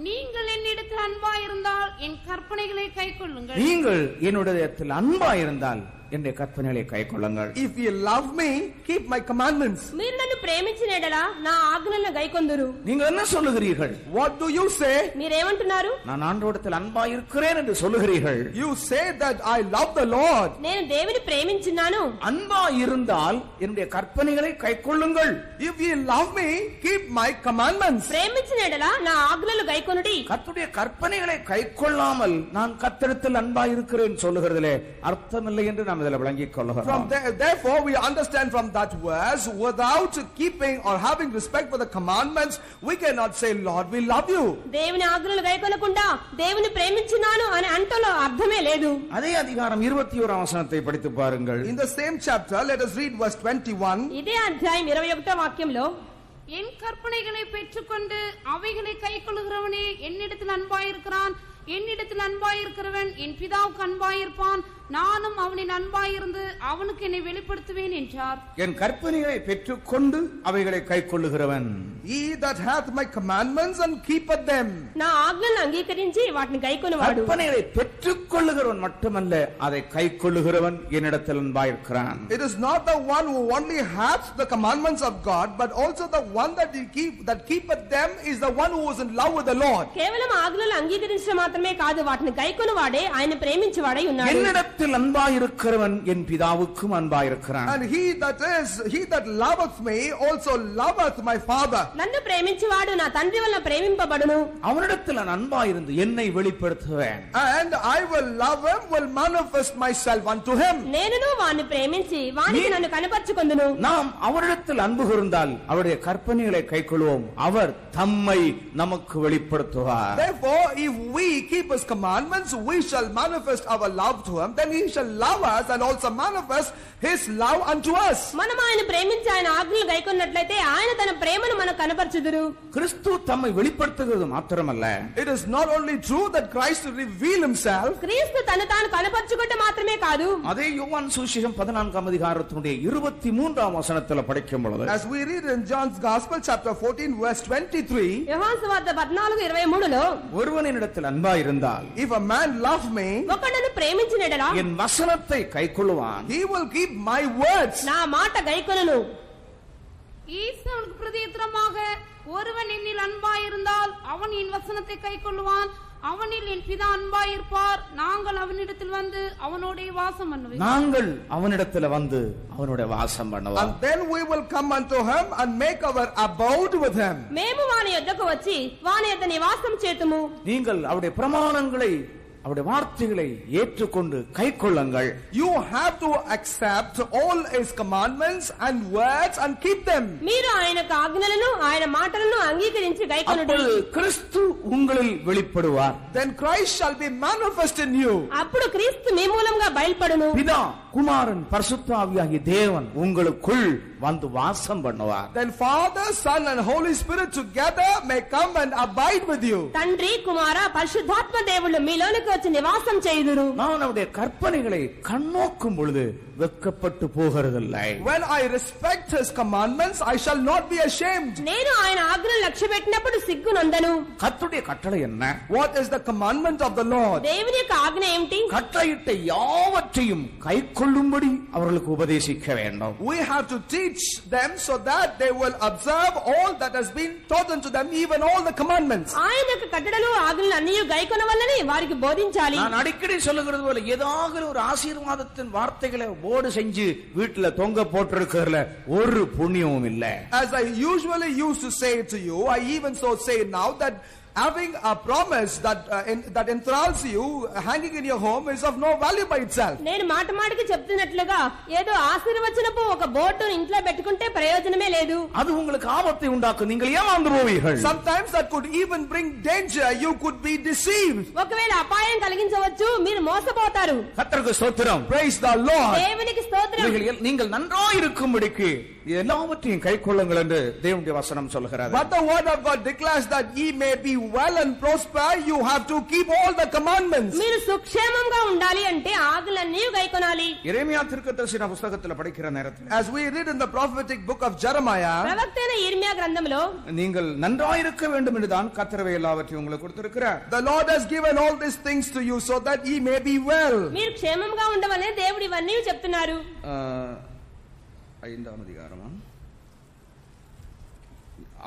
நீங்கள் என்னிடத்தில் அன்பாயிருந்தால் என் கற்பனைகளை கைக்கொள்ளுங்கள். நீங்கள் என்னுடையத்தில் அன்பாயிருந்தால் என்னுடைய கற்பனைகளை கைக்கொள்ளுங்கள். If you love me, keep my commandments. మీరు నన్ను ప్రేమించిన యెడల నా ఆజ్ఞలను గైకొందురు. நீங்கள் என்ன சொல்லுகிறீர்கள்? What do you say? మీరేమంటున్నారు? நான் ஆண்டவரிடத்தில் அன்பாயிருக்கிறேன் என்று சொல்லுகிறீர்கள். You say that I love the Lord. నేను దేవుని ప్రేమించున్నాను. அன்பாயிருந்தால் என்னுடைய கற்பனைகளை கைக்கொள்ளுங்கள். If you love me, keep my commandments. ప్రేమించిన యెడల నా ఆజ్ఞలు గైకొనుడి. கர்த்தருடைய கற்பனைகளை கைக்கொள்ளாமல் நான் கர்த்தரிடத்தில் அன்பாயிருக்கிறேன் சொல்லுகிறதிலே அர்த்தமில்லை என்று நாம் இதில் விளங்கிக் கொள்கிறோம். Therefore we understand from that verse, without keeping or having respect for the commandments, we cannot say, Lord, we love you. దేవుని ఆజ్ఞలు గైకొనకుండా దేవుని ప్రేమించున్నాను అని అంటలో అర్థమే లేదు. அதே அதிகாரம் 21ஆம் வசனத்தை படித்து பாருங்கள். In the same chapter, let us read verse 21. ఇదే అధ్యాయం 21వ వాక్యంలో, என் கற்பனைகளை பெற்றுக்கொண்டு அவைகளை கைக்கொள்ளுகிறவனே என்னிடத்தில் அன்பாயிருக்கிறான். என்னிடத்தில் அன்பாயிருக்கிறவன் என் பிதாவுக்கு அன்பாயிருப்பான். நானும் அவனின் அன்பாயிருந்து அவனுக்கு என்னை வெளிப்படுத்துவேன் என்றார். என் கற்பனைகளை பெற்றுக்கொண்டு அவைகளை கைக்கொள்ளுகிறவன். He that hath my commandments and keepeth them. నా ఆజ్ఞలను అంగీకరించి వాటిని గైకొనువాడు. கற்பனைகளை பெற்றுக்கொள்ளுகிறவன் மட்டுமல்ல, அதை கைக்கொள்ளுகிறவன் என்னிடத்தில் அன்பாயிருக்கிறான். It is not the one who only hath the commandments of God, but also the one that keepeth them is the one who is in love with the Lord. కేవలం ఆజ్ఞలను అంగీకరించడం మాత్రమే కాదు, వాటిని గైకొనువాడే ఆయన ప్రేమించువాడై ఉన్నాడు. என்னிடத்தில் அன்பாயிருக்கிறவன் என் பிதாவுக்கும் அன்பாயிருக்கிறான். And he that loveth me also loveth my Father. నన్ను ప్రేమించువాడు నా తండ్రి వలన ప్రేమింపబడును. அவனிடத்தில் நான் அன்பாயிருந்து என்னை வெளிப்படுத்துவேன். And I will love him, will manifest myself unto him. నేనును వాని ప్రేమించి వానికి నన్ను కనపర్చుకొందును. நாம் அவரிடத்தில் அன்பு கூர்ந்தால் அவருடைய கற்பனைகளை கைக்கொள்வோம். அவர் தம்மை நமக்கு வெளிப்படுத்துவார். Therefore, if we keep his commandments, we shall manifest our love to him. Then he shall love us and also manifest his love unto us. మనం ఆయన ప్రేమించి ఆయన ఆజ్ఞలు గైకొన్నట్లయితే ఆయన తన ప్రేమను మనకు కనపరచుదురు. கிறிஸ்து தம்மை வெளிப்படுத்துகிறது மாத்திரமல்ல, It is not only true that Christ will reveal himself. క్రీస్తు తను తాను కనపరచుకోవడం మాత్రమే కాదు. அதே யோவான் சுவிசேஷம் 14ஆம் அதிகாரத்தினுடைய 23ஆம் வசனத்தில் படிக்கும் பொழுது, As we read in John's Gospel chapter 14 verse 23, యోహాను సువార్త 14:23లో, ஒருவனிடத்தில் அன்பாயிருந்தால், if a man love me, ఒకడును ప్రేమించినడలా என் வசனத்தை கைக்கொள்ளுவான். he will keep my words. నా మాట గైకొనును. இயேசு அவனுக்கு பிரதியுத்தரமாக, ஒருவன் என்னில் அன்பாயிருந்தால் அவன் என் வசனத்தை கைக்கொள்வான், அவனில் என் பிதா அன்பாயிருப்பார், நாங்கள் அவனிடத்தில் வந்து அவனோட வாசம் பண்ணுவோம். நாங்கள் அவனிடத்தில் வந்து அவனுடைய வாசம் பண்ணுவோம். And then we will come unto him and make our abode with him. మేము వాని యొద్దకు వచ్చి వాని యొద్ద నివాసం చేతుము. நீங்கள் அவருடைய பிரமாணங்களை, அவருடைய வார்த்தைகளை ஏற்றுக்கொண்டு கைக்கொள்ளுங்கள். You have to accept all his commandments and words and keep them. మీరు ఆయన ఆజ్ఞలను ఆయన మాటలను అంగీకరించి గైకొనుడి. அப்பொழுது கிறிஸ்து உங்களில் வெளிப்படுவார். Then Christ shall be manifest in you. అప్పుడు క్రీస్తు మీ మూలంగా బయల్పడును. பிதா, குமாரன், பரிசுத்த ஆவியாகிய தேவன் உங்களுக்குள் வந்து வாசம் பண்ணுவார். Then Father, Son and Holy Spirit together may come and abide with you. తండ్రి కుమార పరిశుద్ధాత్మ దేవుళ్ళు మీలోనికి వచ్చి నివాసం చేయుదురు. நான் அவருடைய கற்பனைகளை கண்ணோக்கும் பொழுது வெட்கப்பட்டு போகிறதில்லை. When I respect his commandments, I shall not be ashamed. నేను ఆయన ఆజ్ఞలను లక్ష్యపెట్టినప్పుడు సిగ్గు నందను. கர்த்தருடைய கட்டளை என்ன? What is the commandment of the Lord? దేవుని యొక్క ఆజ్ఞ ఏమిటి? கட்டளையிட்ட யாவற்றையும் கைக்கொள்ளும்படி அவர்களுக்கு உபதேசிக்க வேண்டும். We have to teach them so that they will observe all that has been taught unto them, even all the commandments. ఆయన యొక్క కట్టడలు ఆజ్ఞలు అన్నీ గైకొనవల్లని వారికి బోధించాలి. நான் அடிக்கடி சொல்லுகிறது போல ஏதாவது ஒரு ஆசீர்வாதத்தின் வார்த்தைகளை போர்டு செஞ்சு வீட்டுல தொங்க போட்டிருக்கிறதுல ஒரு புண்ணியமும் இல்ல. As I usually used to say to you, I even so say now that having a promise that enthralls you hanging in your home is of no value by itself. నేను మాట మాటకి చెప్తున్నట్లుగా ఏదో ఆశీర్వచనపు ఒక బోర్డు ఇంట్లో పెట్టుకుంటే ప్రయోజనమే లేదు. அது உங்களுக்கு ஆபத்தை உண்டாக்கும். நீங்கள் ஏமாந்து போவீர்கள். Sometimes that could even bring danger. You could be deceived. ఒకవేళ అపాయం కలిగించవచ్చు, మీరు మోసపోతారు. கர்த்தருக்கு ஸ்தோத்திரம். Praise the Lord. దేవునికి స్తోత్రం. நீங்கள் நன்றாய் இருக்கும்படிக்கு எல்லாவற்றையும் கைக்கொள்ளுங்கள் என்று தேவனுடைய வசனம் சொல்கிறது. But the word of God declares that ye may be well and prosper. You have to keep all the commandments. మీరు సుక్షేమంగా ఉండాలి అంటే ఆజ్ఞలన్నీ గైకొనాలి. எரேமியா தீர்க்கதரிசன புத்தகத்தில் படிக்கிற நேரத்தில், As we read in the prophetic book of Jeremiah, ప్రవక్త అయిన ఇర్మియా గ్రంథంలో நீங்கள் நன்றாய் இருக்க வேண்டும் என்றுதான் கர்த்தர் எல்லாவற்றையும் உங்களுக்கு கொடுத்திருக்கிறார். the Lord has given all these things to you so that ye may be well. మీరు క్షేమంగా ఉండవనే దేవుడు ఇవన్నీ చెప్తున్నారు. 5ஆம் அதிகாரம்,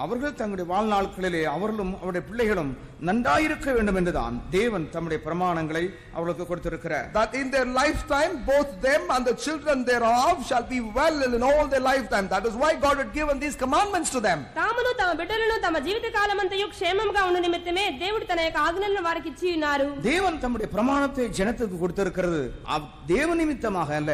அவர்கள் தங்களுடைய வாழ்நாட்களிலே அவர்களும் அவருடைய பிள்ளைகளும் நன்றாயிருக்க வேண்டும் என்றுதான் தேவன் தம்முடைய பிரமாணங்களை அவர்களுக்கு கொடுத்திருக்கிறார். That in their lifetime both them and the children thereof shall be well in all their lifetime. That is why God had given these commandments to them. తామును తమ బిడ్డలను తమ జీవిత కాలమంతయు క్షేమంగా ఉండు నిమిత్తమే దేవుడు తన యొక్క ఆజ్ఞలను వారికి ఇచ్చి ఉన్నారు. தேவன் தம்முடைய பிரமாணத்தை ஜனத்துக்கு கொடுத்திருக்கிறது தேவ நிமித்தமாக அல்ல,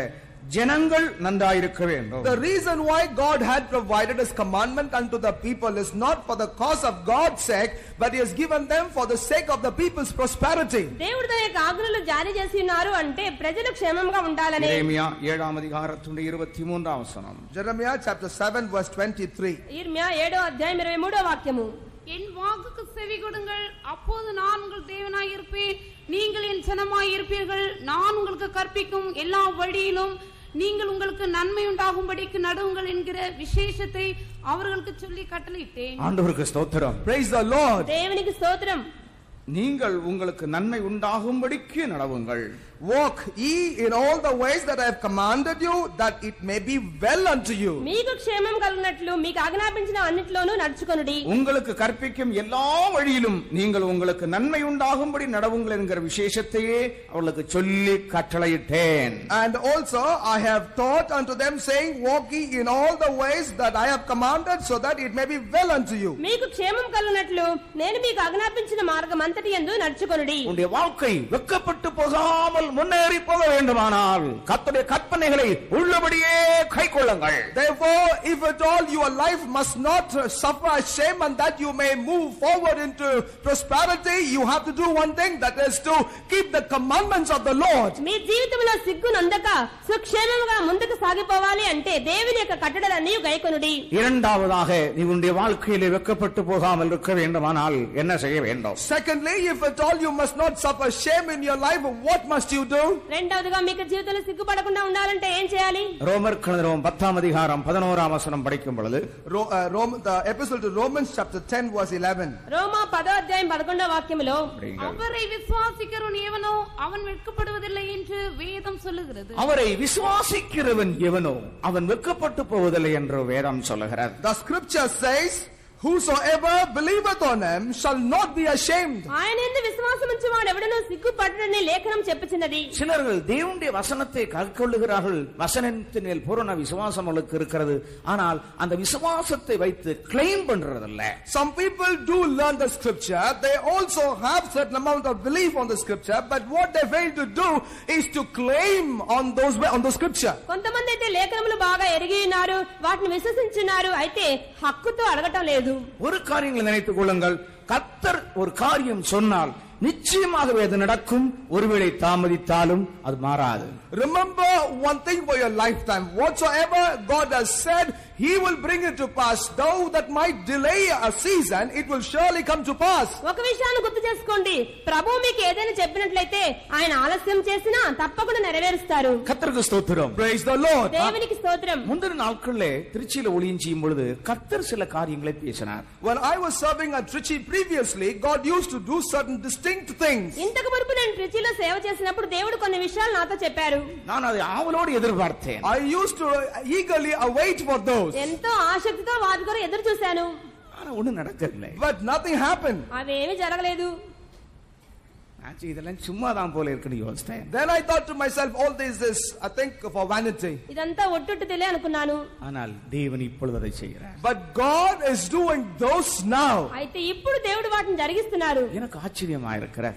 ஜனங்கள் நன்றாயிருக்க வேண்டும். The reason why God had provided his commandment unto the people is not for the cause of God's sake, but he has given them for the sake of the people's prosperity. దేవుడు తన యొక్క ఆజ్ఞలను జారీ చేసి ఉన్నారు అంటే ప్రజలు క్షేమంగా ఉండాలని. எரேமியா 7ஆம் அதிகாரத்தினுடைய 23ஆம் வசனம். Jeremiah chapter 7 verse 23. ఇర్మియా 7వ అధ్యాయం 23వ వాక్యము. என் வாக்குக்கு செவி கொடுங்கள், அப்போது நான் உங்கள் தேவனாய் இருப்பேன், நீங்கள் என் ஜனமாய் இருப்பீர்கள். நான் உங்களுக்கு கற்பிக்கும் எல்லா வழியிலும் நீங்கள் உங்களுக்கு நன்மை உண்டாகும்படிக்கு நடுவுங்கள் என்கிற விசேஷத்தை அவர்களுக்கு சொல்லி கட்டளையிட்டேன். ஆண்டவருக்கு ஸ்தோத்திரம். Praise the Lord. దేవునికి స్తోత్రం. நீங்கள் உங்களுக்கு நன்மை உண்டாகும்படிக்கு நடவுங்கள். Walk ye in all the ways that I have commanded you, that it may be well unto you. మీకు క్షేమం కలుగునట్లు మీకు ఆజ్ఞాపించిన అన్నిటిలోనూ నడుచుకొనుడి. உங்களுக்கு கற்பிக்கும் எல்லா வழியிலும் நீங்கள் உங்களுக்கு நன்மை உண்டாகும்படி நடவுங்கள் என்கிற விசேஷத்தையே அவர்களுக்கு சொல்லி கட்டளையிட்டேன். And also I have taught unto them, saying, walk ye in all the ways that I have commanded, so that it may be well unto you. మీకు క్షేమం కలుగునట్లు నేను మీకు ఆజ్ఞాపించిన మార్గం అంతటి యందు నడుచుకొనుడి. உங்களுடைய வாழ்க்கை வெட்கப்பட்டு போகாமல் முன்னேறி போக வேண்டுமானால் கர்த்தருடைய கற்பனைகளை உள்ளபடியே கைக்கொள்ளுங்கள். Therefore, if at all your life must not suffer shame, and that you may move forward into prosperity, you have to do one thing, that is to keep the commandments of the Lord. మీ జీవితంలో సిగ్గు నొందక సుక్షేమముగా ముందుకు సాగిపోవాలి అంటే దేవుని యొక్క కట్టడలన్నీ గైకొనుడి. இரண்டாவதாக நீ உன்னுடைய வாழ்க்கையிலே வெட்கப்பட்டு போகாமல் இருக்க வேண்டுமானால் என்ன செய்ய வேண்டும்? Secondly, if at all you must not suffer shame in your life, what must you do? రెండవదిగా మీకు జీవితంలో సిగ్గుపడకుండా ఉండాలంటే ఏం చేయాలి? ரோமர் கழுதிரம் 10ஆம் அதிகாரம் 11ஆம் வசனம் படிக்கும் பொழுது The epistle to Romans chapter 10 verse 11. రోమా 10వ అధ్యాయం 11వ వాక్యములో அவரை விசுவாசிக்கிறவன் எவனோ அவன் வெட்கப்படுவதில்லை என்று வேதம் சொல்லுகிறது. அவரை விசுவாசிக்கிறவன் எவனோ அவன் வெட்கப்பட்டு போவதில்லை என்று வேதம் சொல்லுகிறது. The scripture says, whosoever believeth on him shall not be ashamed. ఆయనందు విశ్వాసముంచువాడు ఎవడనూ సిగ్గుపడడని లేఖనం చెప్పుచున్నది. சிலர்கள் தேவனுடைய வசனத்தை கைக்கொள்ளுகிறார்கள், வசனத்தின் மேல் பூரண விசுவாசம் அவர்களுக்கு இருக்கிறது, ஆனால் அந்த விசுவாசத்தை வைத்து கிளைம் பண்றதில்ல. Some people do learn the scripture, they also have certain amount of belief on the scripture, but what they fail to do is to claim on the scripture. కొంతమంది అయితే లేఖనములు బాగా ఎరిగి ఉన్నారు, వాటిని విశ్వసించున్నారు, అయితే హక్కుతో అడగటం లేదు. ஒரு காரியங்களை நினைத்துக் கொள்ளுங்கள், கர்த்தர் ஒரு காரியம் சொன்னால் நிச்சயமாகவே அது நடக்கும், ஒருவேளை தாமதித்தாலும் அது மாறாது. Remember one thing for your lifetime, whatsoever God has said, he will bring it to pass. Though that might delay a season, it will surely come to pass. ఒక విషయాన్ని గుర్తు చేసుకోండి, ప్రభువు మీకు ఏదైనా చెప్పినట్లయితే ఆయన ఆలస్యం చేసినా తప్పకుండా నెరవేరుస్తారు. கர்த்தருக்கு ஸ்தோத்திரம். Praise the Lord. దేవునికి స్తోత్రం. முந்தின நாட்களிலே திருச்சியில ஊழியம் செய்யும் பொழுது கர்த்தர் சில காரியங்களை பேசினார். When I was serving at Trichy previously, God used to do certain distinct things. ఇంతకు మునుపు నేను ట్రిచిలో సేవ చేసినప్పుడు దేవుడు కొన్ని విషయాలు నాతో చెప్పారు. நான் அதை ஆவலோடு எதிர்பார்த்தேன். I used to eagerly await for those. ఎంతో ఆసక్తితో వాటి కొరకు ఎదురు చూశాను. ஆனா ஒண்ணும் நடக்கவில்லை. But nothing happened. అవేమీ జరగలేదు. இதெல்லாம் சும்மா தான் போல இருக்குன்னு யோசித்தேன். Then I thought to myself, all this is, I think, for vanity. ఇదంతా ఒట్టుట్టుదిలే అనుకున్నాను. ஆனால் தேவன் இப்பொழுது அதை செய்கிறார். But God is doing those now. అయితే ఇప్పుడు దేవుడు వాటిని జరిగిస్తున్నారు. எனக்கு ஆச்சரியமா இருக்கிற.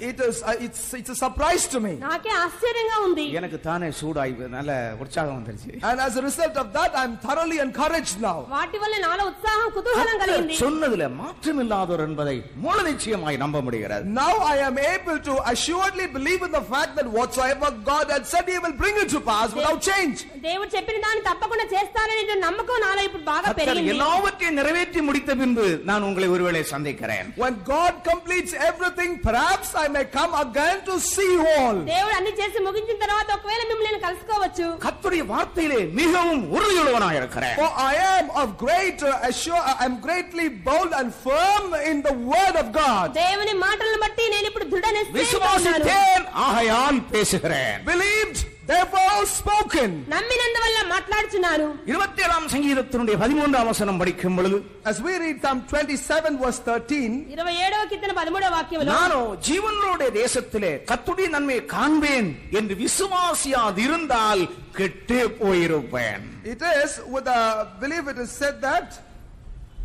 It's a surprise to me. నాకే ఆశ్చర్యంగా ఉంది. எனக்கு தானே சூடாய் நல்ல உற்சாகம் வந்துருச்சு. And as a result of that, I'm thoroughly encouraged now. వాటి వల్ల నాలో ఉత్సాహం కుతూహలం కలిగింది. சொன்னதிலே மாற்றம் இல்லாதவர் என்பதை மூல நிச்சயமாய் நம்ப முடிகிறது. Now I am able to assuredly believe in the fact that whatsoever God had said, he will bring it to pass without change. దేవుడు చెప్పిన దాన్ని తప్పకుండా చేస్తానని నమ్మకం నాలో ఇప్పుడు బాగా పెరిగింది. எல்லாவற்றையும் நிறைவேற்றி முடித்த பின்பு நான் உங்களை ஒருவேளை சந்திக்கிறேன். When God completes everything, perhaps I may come again to see you all. దేవుడు అన్ని చేసి ముగించిన తర్వాత ఒకవేళ మిమ్మల్ని కలుసుకోవచ్చు. கர்த்தருடைய வார்த்தையிலே மிகவும் உறுதியுள்ளவனாய் இருக்கிறேன். For I am of great I am greatly bold and firm in the word of God. దేవుని మాటలను బట్టి నేను ఇప్పుడు దృఢ నిశ్చయంతో ఉన్నాను. விசுவாசித்தேன், ஆகையால் பேசுகிறேன். Believed, therefore spoken. నమ్మినందువల్ల మాట్లాడుచున్నాను. 27ஆம் சங்கீதத்தினுடைய 13ஆம் வசனம் படிக்கும் பொழுது, As we read Psalm 27 verse 13, 27వ కీర్తన 13వ వాక్యములో, நானோ ஜீவனுடைய தேசத்திலே கர்த்தருடைய நன்மையை காண்பேன் என்று விசுவாசியாதிருந்தால் கெட்டே போயிருப்பேன். it is with a belief it is said that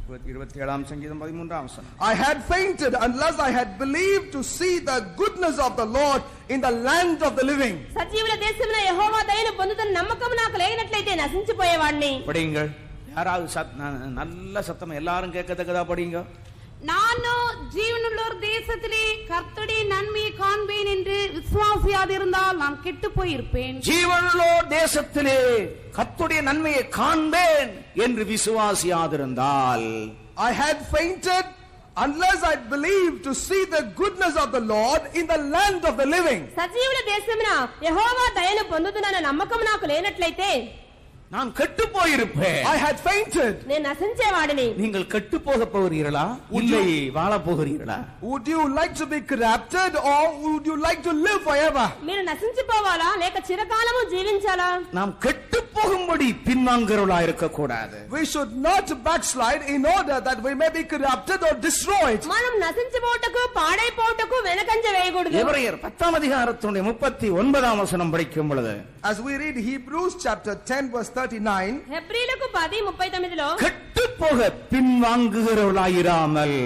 27ஆம் சங்கீதம் 13ஆம் வசனம், I had fainted unless I had believed to see the goodness of the Lord in the land of the living. సజీవుల దేశంలో యెహోవా దయను పొందుతున్న నమ్మకం నాకు లేనట్లయితే నశించిపోయేవాడిని. படிங்கள். யாராவது நல்ல சத்தம் எல்லாரும் கேட்கத்தக்கதா படிங்க. நானோ ஜீவனுள்ளோர் தேசத்திலே கர்த்தருடைய நன்மையை காண்பேன் என்று விசுவாசியாதிருந்தால் நான் கெட்டு போயிருப்பேன். ஜீவனுள்ளோர் தேசத்திலே கர்த்தருடைய நன்மையை காண்பேன் என்று விசுவாசியாதிருந்தால், I had fainted unless I believe to see the goodness of the Lord in the land of the living. సజీవుల దేశమున యెహోవా దయను పొందుతున్న నమ్మకం నాకు లేనట్లయితే நான் கெட்டு போயிருப்பேன். I had fainted. నేను నశించేవాడిని. நீங்கள் கெட்டு போக போகிறீர்களா இல்லை வாழ போகிறீர்களா? Would you like to be corrupted or would you like to live forever? మీరు నశించిపోవాలా లేక చిరకాలము జీవించాలా? நாம் கெட்டு போகும்படி பின்வாங்குறவளா இருக்க கூடாது. We should not backslide in order that we may be corrupted or destroyed. మనం నశించిపోటకు పాడైపోటకు వెనకంజ వేయకూడదు. எபிரேயர் 10 அதிகாரத்தினுடைய 39 வசனம் படிக்கும் பொழுது As we read Hebrews chapter 10 verse 39, హెబ్రీలకు 10:39లో கெட்டு போக பின்வாங்குகிறவளாயிராமல்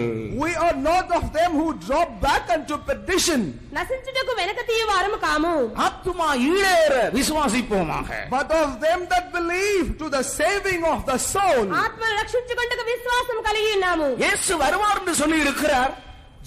we are not of them who drop back unto perdition, నశించుటకు వెనక తీయవారము కాము, ஆத்துமா ஈழேற விசுவாசிப்போமாக. but of them that believe to the saving of the soul. ఆత్మను రక్షించుకొనుటకు విశ్వాసం కలిగి ఉన్నాము. இயேசு வருவார் என்று சொல்லி இருக்கிறார்.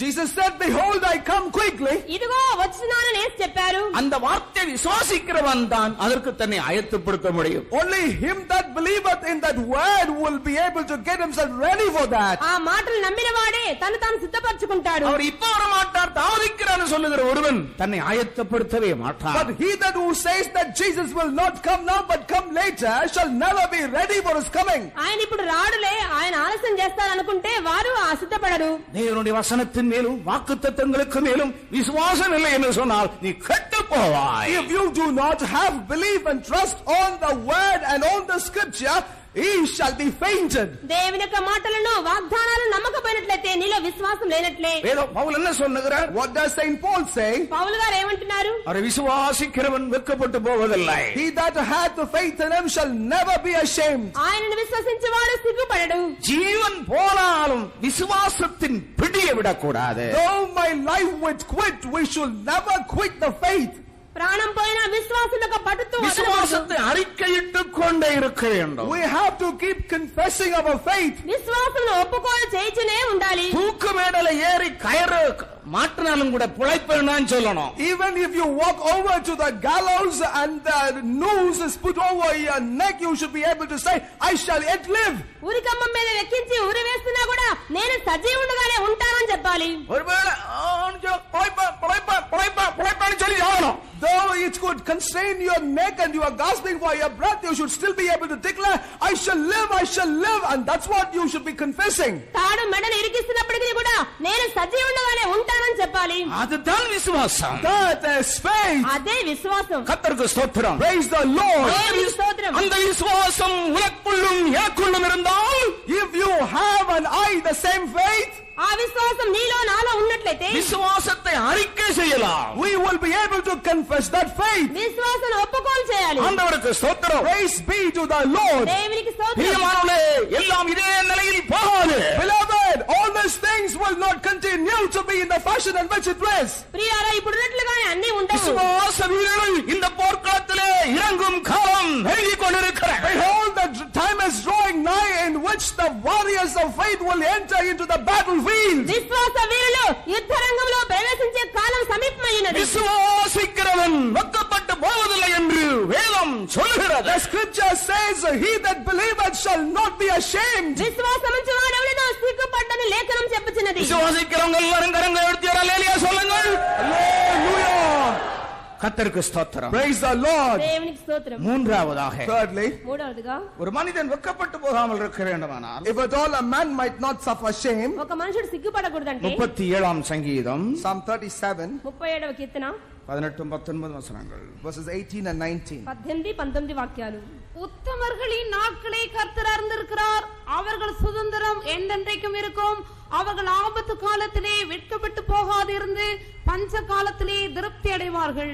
Jesus said, behold, I come quickly. ఇదిగో వచ్చున్నానని యేసు చెప్పారు. அந்த வார்த்தை விசுவாசிக்கிறவன் தான் அதற்கு தன்னை ஆயத்தப்படுத்த முடியும். Only him that believeth in that word will be able to get himself ready for that. ఆ మాటలు నమ్మిన వాడే తను తాను సిద్ధపరచుకుంటాడు. அவர் இப்ப வர மாட்டார் தாமதிக்கிறான்னு சொல்லுகிற ஒருவன் தன்னை ஆயத்தப்படுத்தவே மாட்டான். But he that who says that Jesus will not come now but come later shall never be ready for his coming. ఆయన ఇప్పుడు రాడులే, ఆయన ఆలస్యం చేస్తారనుకుంటే వారు సిద్ధపడరు. தேவனுடைய வசனத்தின் மேலும் வாக்குத்தத்தங்களுக்கு மேலும் விசுவாசம் இல்லை என்று சொன்னால் நீ கெட்டு போவாய். If you do not have belief and trust on the word and on the scripture, he shall be fainted. దేవుని యొక్క మాటలను వాగ్దానాలను నమ్మకపోయినట్లయితే నీలో విశ్వాసం లేనట్లే. வேதம் பவுல் என்ன சொல்லுகிறார்? What does Saint Paul say? పౌలు గారు ఏమంటున్నారు? அவரை விசுவாசிக்கிறவன் வெட்கப்பட்டு போவதில்லை. He that hath the faith in him shall never be ashamed. ఆయనను విశ్వసించేవాడు సిగ్గుపడడు. ஜீவன் போனாலும் விசுவாசத்தின் பிடியை விடக்கூடாது. Though my life would quit, we should never quit the faith. ప్రాణం పోయినా విశ్వాసులకు పట్టుతూ விசுவாசத்தை அறிக்கையிட்டுக் கொண்டே இருக்க வேண்டும். We have to keep confessing our faith. విశ్వాసమును ఒప్పుకొని చేయుచునే ఉండాలి. தூக்கு மேடல ஏறி கயிறு மாட்டினாலும் கூட பிழைப்பேன்னு சொல்லணும். Even if you walk over to the gallows and the noose is put over your neck, you should be able to say, I shall yet live. ఉరికమ్మం మీద ఎక్కించి ఉరి వేస్తున్నా కూడా నేను సజీవుడుగానే ఉంటానని చెప్పాలి. ஒருவேளை பிழைப்பான்னு சொல்லி ஆகணும். Though it could constrain your neck and you are gasping for your breath, you should still be able to declare, I shall live, and that's what you should be confessing. తాడు మెడను ఇరికిస్తున్నప్పటికీ కూడా నేను సజీవుడుగానే ఉంటానని చెప్పాలి. அதுதான் விசுவாசம். That is faith. అదే విశ్వాసం. கர்த்தருக்கு ஸ்தோத்திரம். Praise the Lord. దేవునికి స్తోత్రం. அந்த விசுவாசம் உனக்குள்ளும் எனக்குள்ளும் இருந்தால், If you have and I the same faith, ఆ విశ్వాసం నీలో నాలో ఉన్నట్లయితే விசுவாசத்தை அறிக்கை செய்யலாம். we will be able to confess that faith. విశ్వాసం ఒప్పుకోలు చేయాలి. ஆண்டவருக்கு ஸ்தோத்திரம். Praise be to the Lord. దేవునికి స్తోత్రం. பிரியமானவர்களே, எல்லாம் இதே நிலையில் போகாது. Beloved, all these things will not continue to be in the fashion in which it was. ప్రియారా ఇప్పుడున్నట్లుగానే అన్ని ఉండవు. விசுவாச வீரர்கள் இந்த போர்க்களத்திலே இறங்கும் காலம் நெருங்கிக் கொண்டிருக்கிறது. Behold, the time is drawing nigh in which the warriors of faith will enter into the battlefield. విశ్వాస వీరులు యుద్ధ రంగంలో ప్రవేశించే కాలం సమీపమైనది. விசுவாசிக்கிறவன் வெட்கப்பட்டு போவதில்லை என்று வேதம் சொல்லுகிறது. The scripture says, he that believeth shall not be ashamed. విశ్వాసముంచు వాడెవడో సిగ్గుపడని లేఖనం చెప్పుచున్నది. விசுவாசிக்கிறவங்க எல்லாரும் கரங்களை உயர்த்தி அல்லேலூயா சொல்லுங்கள். Hallelujah. கர்த்தருக்கு ஸ்தோத்திரம். Praise the Lord. దేవునికి స్తోత్రం. மூன்றாவதாக, Thirdly, మూడవదిగా ஒரு மனிதன் வெட்கப்பட்டு போகாமல் இருக்க வேண்டுமானால், if at all a man might not suffer shame, ఒక మనుషుడు సిగ్గుపడకూడదంటే 37 சங்கீதம் Psalm 37 37వ కీర్తన 18-19 வசனங்கள். verses 18 and 19. 18-19 వాక్యాలు. உத்தமர்களின் நாட்களை கர்த்தர் அறிந்திருக்கிறார். அவர்கள் சுதந்திரம் என்றென்றைக்கும் இருக்கும். அவர்கள் ஆபத்து காலத்திலே வெட்கப்பட்டு போகாதிருந்து பஞ்ச காலத்திலே திருப்தி அடைவார்கள்.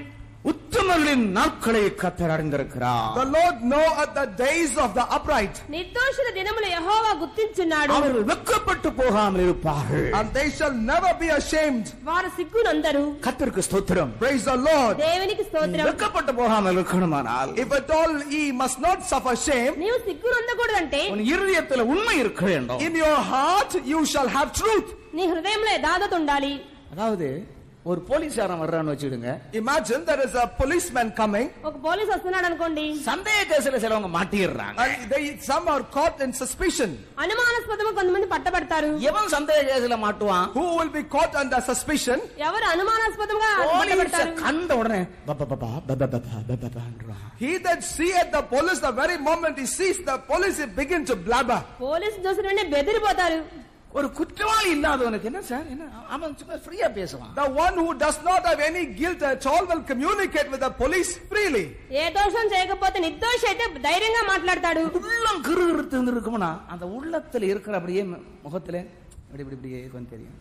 உத்தமர்களின் நாட்களை கர்த்தர் அறிந்திருக்கிறார். The Lord knoweth the days of the upright, నిర్దోషుల దినములు యెహోవా గుర్తించున్నాడు. அவர்கள் வெட்கப்பட்டு போகாமல் இருப்பார்கள். and they shall never be ashamed. వారు సిగ్గునందరు. கர்த்தருக்கு ஸ்தோத்திரம். Praise the Lord. దేవునికి స్తోత్రం. வெட்கப்பட்டு போகாமல் இருக்கணுமானால், If at all ye must not suffer shame, నీవు సిగ్గునందకూడదంటే உன் இருதயத்தில் உண்மை இருக்க வேண்டும். in your heart you shall have truth. నీ హృదయంలో యథార్థత ఉండాలి. அதாவது ஒரு போலீஸ்காரன் வர்றான்னு வச்சுடுங்க. Imagine there is a policeman coming. ఒక పోలీస్ వస్తున్నాడు అనుకోండి. சந்தேக கேஸ்ல சிலவங்க மாட்டிடுறாங்க. Some are caught in suspicion. అనుమానాస్పదంగా కొంతమంది పట్టబడతారు. எவன் சந்தேக கேஸ்ல மாட்டுவான்? Who will be caught under suspicion? ఎవరు అనుమానాస్పదంగా పట్టబడతారు? கண்ட உடனே He that seeth the police, the very moment he sees the police, he begin to blabber. Police చూసిన వెంటనే బెదిరిపోతారు. ஒரு குற்றவாளி இல்லாதவனுக்கு என்ன சார், என்ன அவன் ஃப்ரீயா பேசுவான். The one who does not have any guilt at all will communicate with the police freely. ఏ దోషం చేయకపోతే నిర్దోషి అయితే ధైర్యంగా మాట్లాడతాడు. உள்ளம் கிறுகிறுத்து இருக்கும்னா அந்த உள்ளத்துல இருக்கிற அப்படியே முகத்திலே இப்படியே கொஞ்சம் தெரியும்.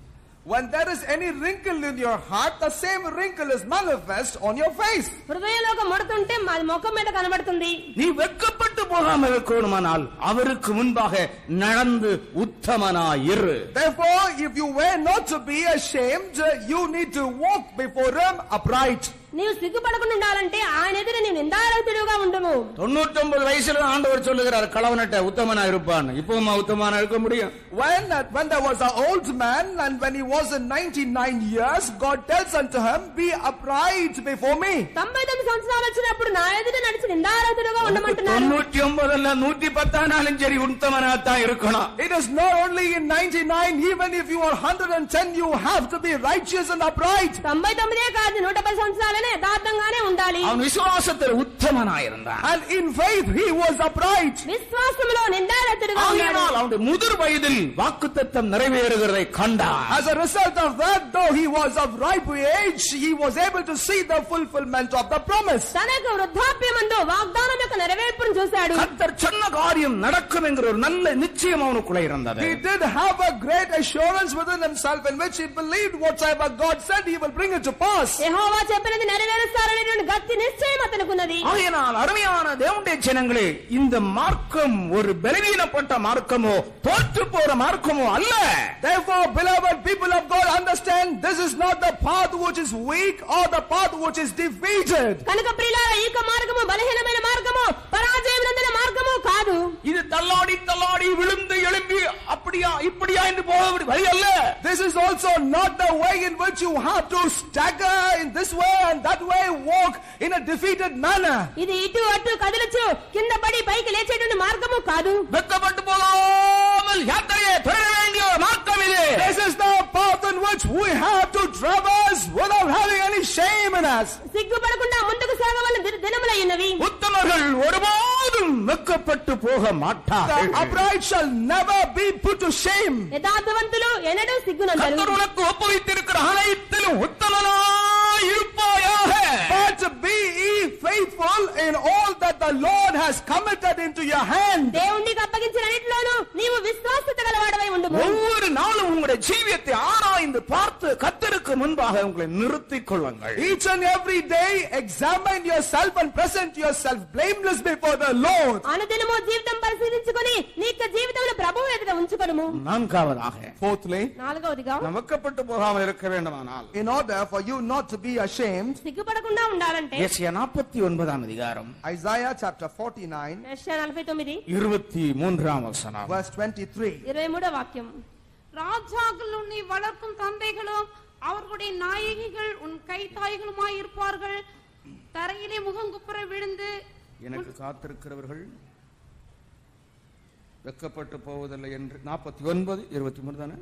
When there is any wrinkle in your heart, the same wrinkle is manifest on your face. హృదయంలో ఒక ముడతుంటే ముఖం మీద కనబడుతుంది. நீ வெட்கப்பட்டு போகாமல் இருக்கணுமானால் அவருக்கு முன்பாக நடந்து உத்தமனாயிரு. Therefore, if you were not to be ashamed, you need to walk before him upright. నీవు సిగ్గుపడకుండా ఉండాలంటే ఆయన ఎదుట నీవు నిందారహితుడిగా ఉండుము. 99 వయసులో ఆండவர் சொல்லுகிறார் கலவனட்ட உத்தமனா இருப்பான். இப்போமா உத்தமனா இருக்க முடியும்? When there was an old man and when he was in 99 years, God tells unto him, be upright before me. 99 సంవత్సరాలు వచ్చినప్పుడు నా ఎదుట నడిచి నిందారహితుడిగా ఉండమంటున్నారు. 99 அல்ல 110 ஆனாலும் சரி உத்தமனா தான் இருக்கணும். It is not only in 99, even if you are 110, you have to be righteous and upright. 99 కాదు 110 సంవత్సరాలనే యథార్థంగానే ఉండాలి. அவன் விசுவாசத்தில் உத்தமனாயிருந்தான். And in faith he was upright. విశ్వాసములో నిందారహితుడిగా ఉన్నాడు. அவனுடைய முதிர் వయதில் வாக்குத்தத்தம் நிறைவேறுகிறதை கண்டான். As a result of that, though he was of ripe age, he was able to see the fulfillment of the promise. తనకు వృద్ధాప్యమందు వాగ్దానం యొక్క నెరవేర్పును చూశాడు. கர்த்தர் சொன்ன காரியம் நடக்கும் என்கிற ஒரு நல்ல நிச்சயம் அவனுக்குள்ள இருந்தது. He did have a great assurance within himself in which he believed whatsoever God said, he will bring it to pass. యెహోవా చెప్పినది నెరవేరుస్తారనేటువంటి గట్టి నిశ్చయం అతనుకున్నది. ஆகையினால் அருமையான தேவனுடைய ஜனங்களே, இந்த மார்க்கம் ஒரு பலவீனப்பட்ட மார்க்கமோ தோற்று போற மார்க்கமோ அல்ல. Therefore, beloved people of God, understand this is not the path which is weak or the path which is defeated. కనుక ప్రియులారా, ఈ మార్గము బలహీనమైన మార్గము, పరాజయం నందిన మార్గము కాదు. இது தள்ளாடி தள்ளாடி விழுந்து எழும்பி அப்படியா இப்படியா என்று போக வழி அல்ல. This is also not the way in which you have to stagger in this way and that way, walk in a defeated manner. ఇది ఇటు అటు కదలచ్చు కింద పడి పైకి లేచేటువంటి మార్గము కాదు. வெட்கப்பட்டு போகாமல் யாத்திரையை தொடர வேண்டிய மார்க்கம் இது. This is the path in which we have to traverse without having any shame in us. సిగ్గుపడకుండా ముందుకు సాగవలసిన దినములైనవి. உத்தமர்கள் ஒருபோதும் வெட்கப்பட்டு போக மாட்டார்கள். The upright shall never be put to shame. యథార్థవంతులు ఎన్నడూ సిగ్గునందరు. கர்த்தர் உனக்கு ஒப்புவித்திருக்கிற அனைத்திலும் உத்தமனாய் இருப்பாயாக. But be ye faithful in all that the Lord has committed into your hand. దేవునికి అప్పగించిన అన్నిటిలోనూ నీవు విశ్వాసత గలవాడవై ఉండుము. ஒவ்வொரு நாளும் உங்களுடைய ஜீவியத்தை ஆராய்ந்து பார்த்து கர்த்தருக்கு முன்பாக உங்களை நிறுத்திக் கொள்ளுங்கள். Each and every day examine yourself and present yourself blameless before the Lord. అనుదినము జీవితం పరిశీలించుకొని నీ యొక్క జీవితంలో ప్రభువు ఎదుట ఉంచుకొనుము. நான்காவதாக, Fourthly, నాలుగవదిగా, வெட்கப்பட்டு போகாமல் இருக்க வேண்டுமானால் in order for you not to be ashamed, సిగ్గుపడకుండా ఉండాలంటే ஏசாயா 49 அதிகாரம் Isaiah chapter 49, యెషయా 49 23 வசனம். verse 23. 23వ వాక్యం. ராஜாக்கள் உன்னை வளர்க்கும் தந்தைகளும் அவர்களுடைய நாயகிகள் உன் கைத்தாய்களுமாய் இருப்பார்கள். தரையிலே முகங்குப்புற விழுந்து எனக்கு காத்திருக்கிறவர்கள் வெட்கப்பட்டு போவதில்லை என்று 49:23 தானே.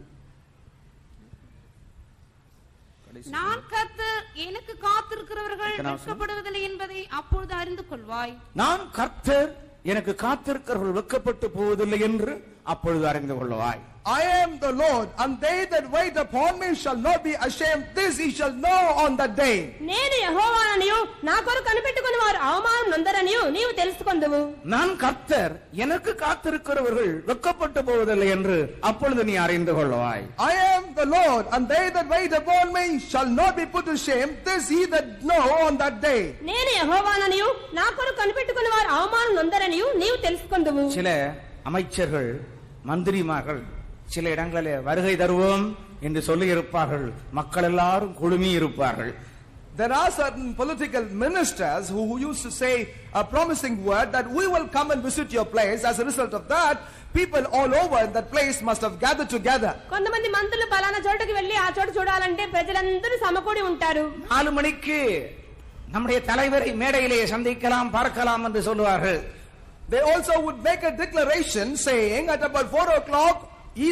நான் கர்த்தர், எனக்கு காத்திருக்கிறவர்கள் வெட்கப்படுவதில்லை என்பதை அப்பொழுது அறிந்து கொள்வாய். நான் கர்த்தர், எனக்கு காத்திருக்கிறவர்கள் வெட்கப்பட்டு போவதில்லை என்று அப்பொழுது அறிந்து கொள்வாய். I am the Lord, and they that wait upon me shall not be ashamed. This ye shall know on that day. నేను యెహోవాననియు నా కొరకు కనిపెట్టుకుని వారు అవమానం నొందరనియు నీవు తెలుసుకొందువు. நான் கர்த்தர், எனக்கு காத்திருக்கிறவர்கள் வெட்கப்பட்டு போவதில்லை என்று அப்பொழுது நீ அறிந்து கொள்வாய். I am the Lord, and they that wait upon me shall not be put to shame. This ye that know on that day. నేను యెహోవాననియు నా కొరకు కనిపెట్టుకుని వారు అవమానం నొందరనియు నీవు తెలుసుకొందువు. சில அமைச்சர்கள், மந்திரிமார்கள் சில இடங்களிலே வருகை தருவோம் என்று சொல்லி இருப்பார்கள். மக்கள் எல்லாரும் குழுமி இருப்பார்கள். There are certain political ministers who used to say a promising word that we will come and visit your place. As a result of that, people all over in that place must have gathered together. కొంతమంది మంత్రులు పలానా చోటుకి వెళ్లి ఆ చోట చూడాలంటే ప్రజలందరూ సమకూడి ఉంటారు. 4 மணிக்கு நம்முடைய தலைவரை மேடையிலே சந்திக்கலாம் பார்க்கலாம் என்று சொல்லுவார்கள். They also would make a declaration saying at about 4 o'clock,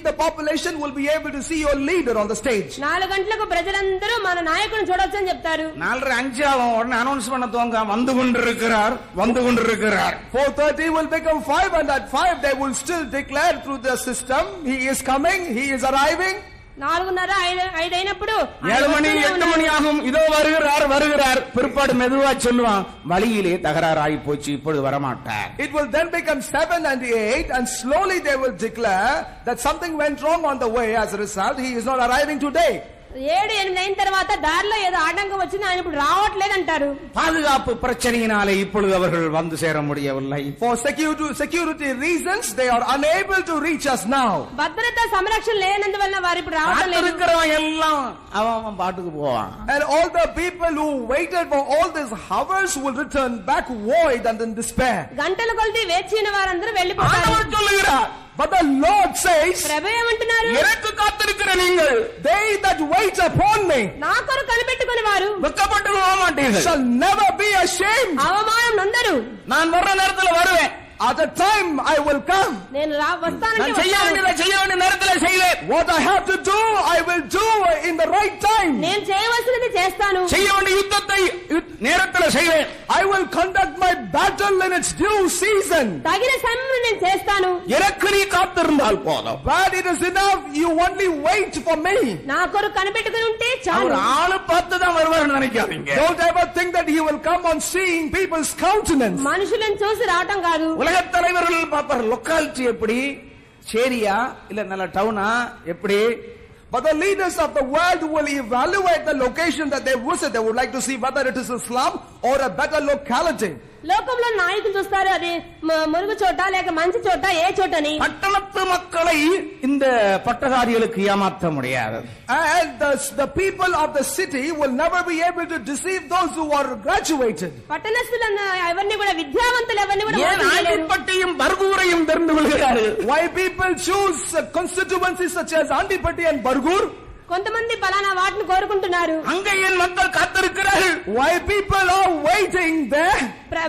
the population will be able to see your leader on the stage. 4 గంటలకు ప్రజలందరూ మన నాయకుడిని చూడొచ్చు అని చెప్తారు. 4:05 ஆகும், உடனே அனௌன்ஸ் பண்ண துவங்க, வந்து கொண்டிருக்கிறார். 4:30 will become 5, and at 5 they will still declare through the system, he is coming, he is arriving. 4:30 5 అయినప్పుడు 7 மணி 8 மணி ஆகும், இதோ வருகிறார். பிற்பாடு மெதுவா சொல்லுவான், வழியிலே தகராறாகி போச்சு, இப்பொழுது வரமாட்டார். It will then become 7 and 8, and slowly they will declare that something went wrong on the way. As a result, he is not arriving today. 7 8 అయిన తర్వాత దారిలో ఏదో ఆటంకం వచ్చింది, ఆయన ఇప్పుడు రావట్లేదు అంటారు. பாதுகாப்பு பிரச்சனையினாலே இப்பொழுது அவர்கள் வந்து சேர முடியவில்லை. For security reasons they are unable to reach us now. భద్రతా సంరక్షణ లేనందువల్ల వారు ఇప్పుడు రావట్లేదు. இருக்கிறவன் எல்லாம் அவன் பாட்டுக்கு போவான். And all the people who waited for all these hours will return back void and in despair. గంటల కొలది వేచిన వారందరూ వెళ్ళిపోతారు. ஆண்டவர் சொல்லுகிறார், but the Lord says, ప్రభు ఏమంటున్నారు? எனக்கு காத்திருக்கிற நீங்கள், they that wait upon me, నా కొరకు కనిపెట్టుకుని వారు வெட்கப்பட்டு போக மாட்டீர்கள், shall never be ashamed. అవమానం నొందరు. நான் வர்ற நேரத்தில் வருவேன். At the time I will come. నేను వస్తానంటే நான் செய்ய வேண்டிய நேரத்தில் செய்வேன். What I have to do, I will do in the right time. నేను చేయవలసినది చేస్తాను. செய்ய வேண்டிய யுத்தத்தை நேரத்தில் செய்வேன். I will conduct my battle in its due season. తగిన సమయంలో నేను చేస్తాను. எனக்கு நீ காத்திருந்தால் போதும். But it is enough you only wait for me. నా కొరకు కనిపెట్టుకుని ఉంటే చాలు. அவர் ஆளு பார்த்து தான் வருவார்னு நினைக்காதீங்க. Don't ever think that he will come on seeing people's countenance. మనుషులను చూసి రావటం కాదు. உலக தலைவர்கள் பார்ப்பார், லொக்காலிட்டி எப்படி, சேரியா இல்ல நல்ல டவுனா எப்படி. But the leaders of the world will evaluate the location that they visit. They would like to see whether it is a slum or a better locality. లోకంలో నాయకులు చూస్తారు, అది మురుగు చోట లేక మంచి చోట, ఏ చోటని. பட்டணத்து மக்களை இந்த பட்டதாரிகளுக்கு ஏமாற்ற முடியாது. And the people of the city will never be able to deceive those who are graduated. పట్టణస్థులను ఎవరిని కూడా, విద్యావంతులు ఎవరిని కూడా ஏன் ஆண்டிப்பட்டியும் பர்கூரையும் தெரிந்து கொள்கிறார்கள்? Why people choose constituencies such as Andipatti and Bargur? కొంతమంది పలానా వాటిని కోరుకుంటున్నారు. அங்க ஏன் மக்கள் காத்திருக்கிறார்கள்? Why people are waiting there?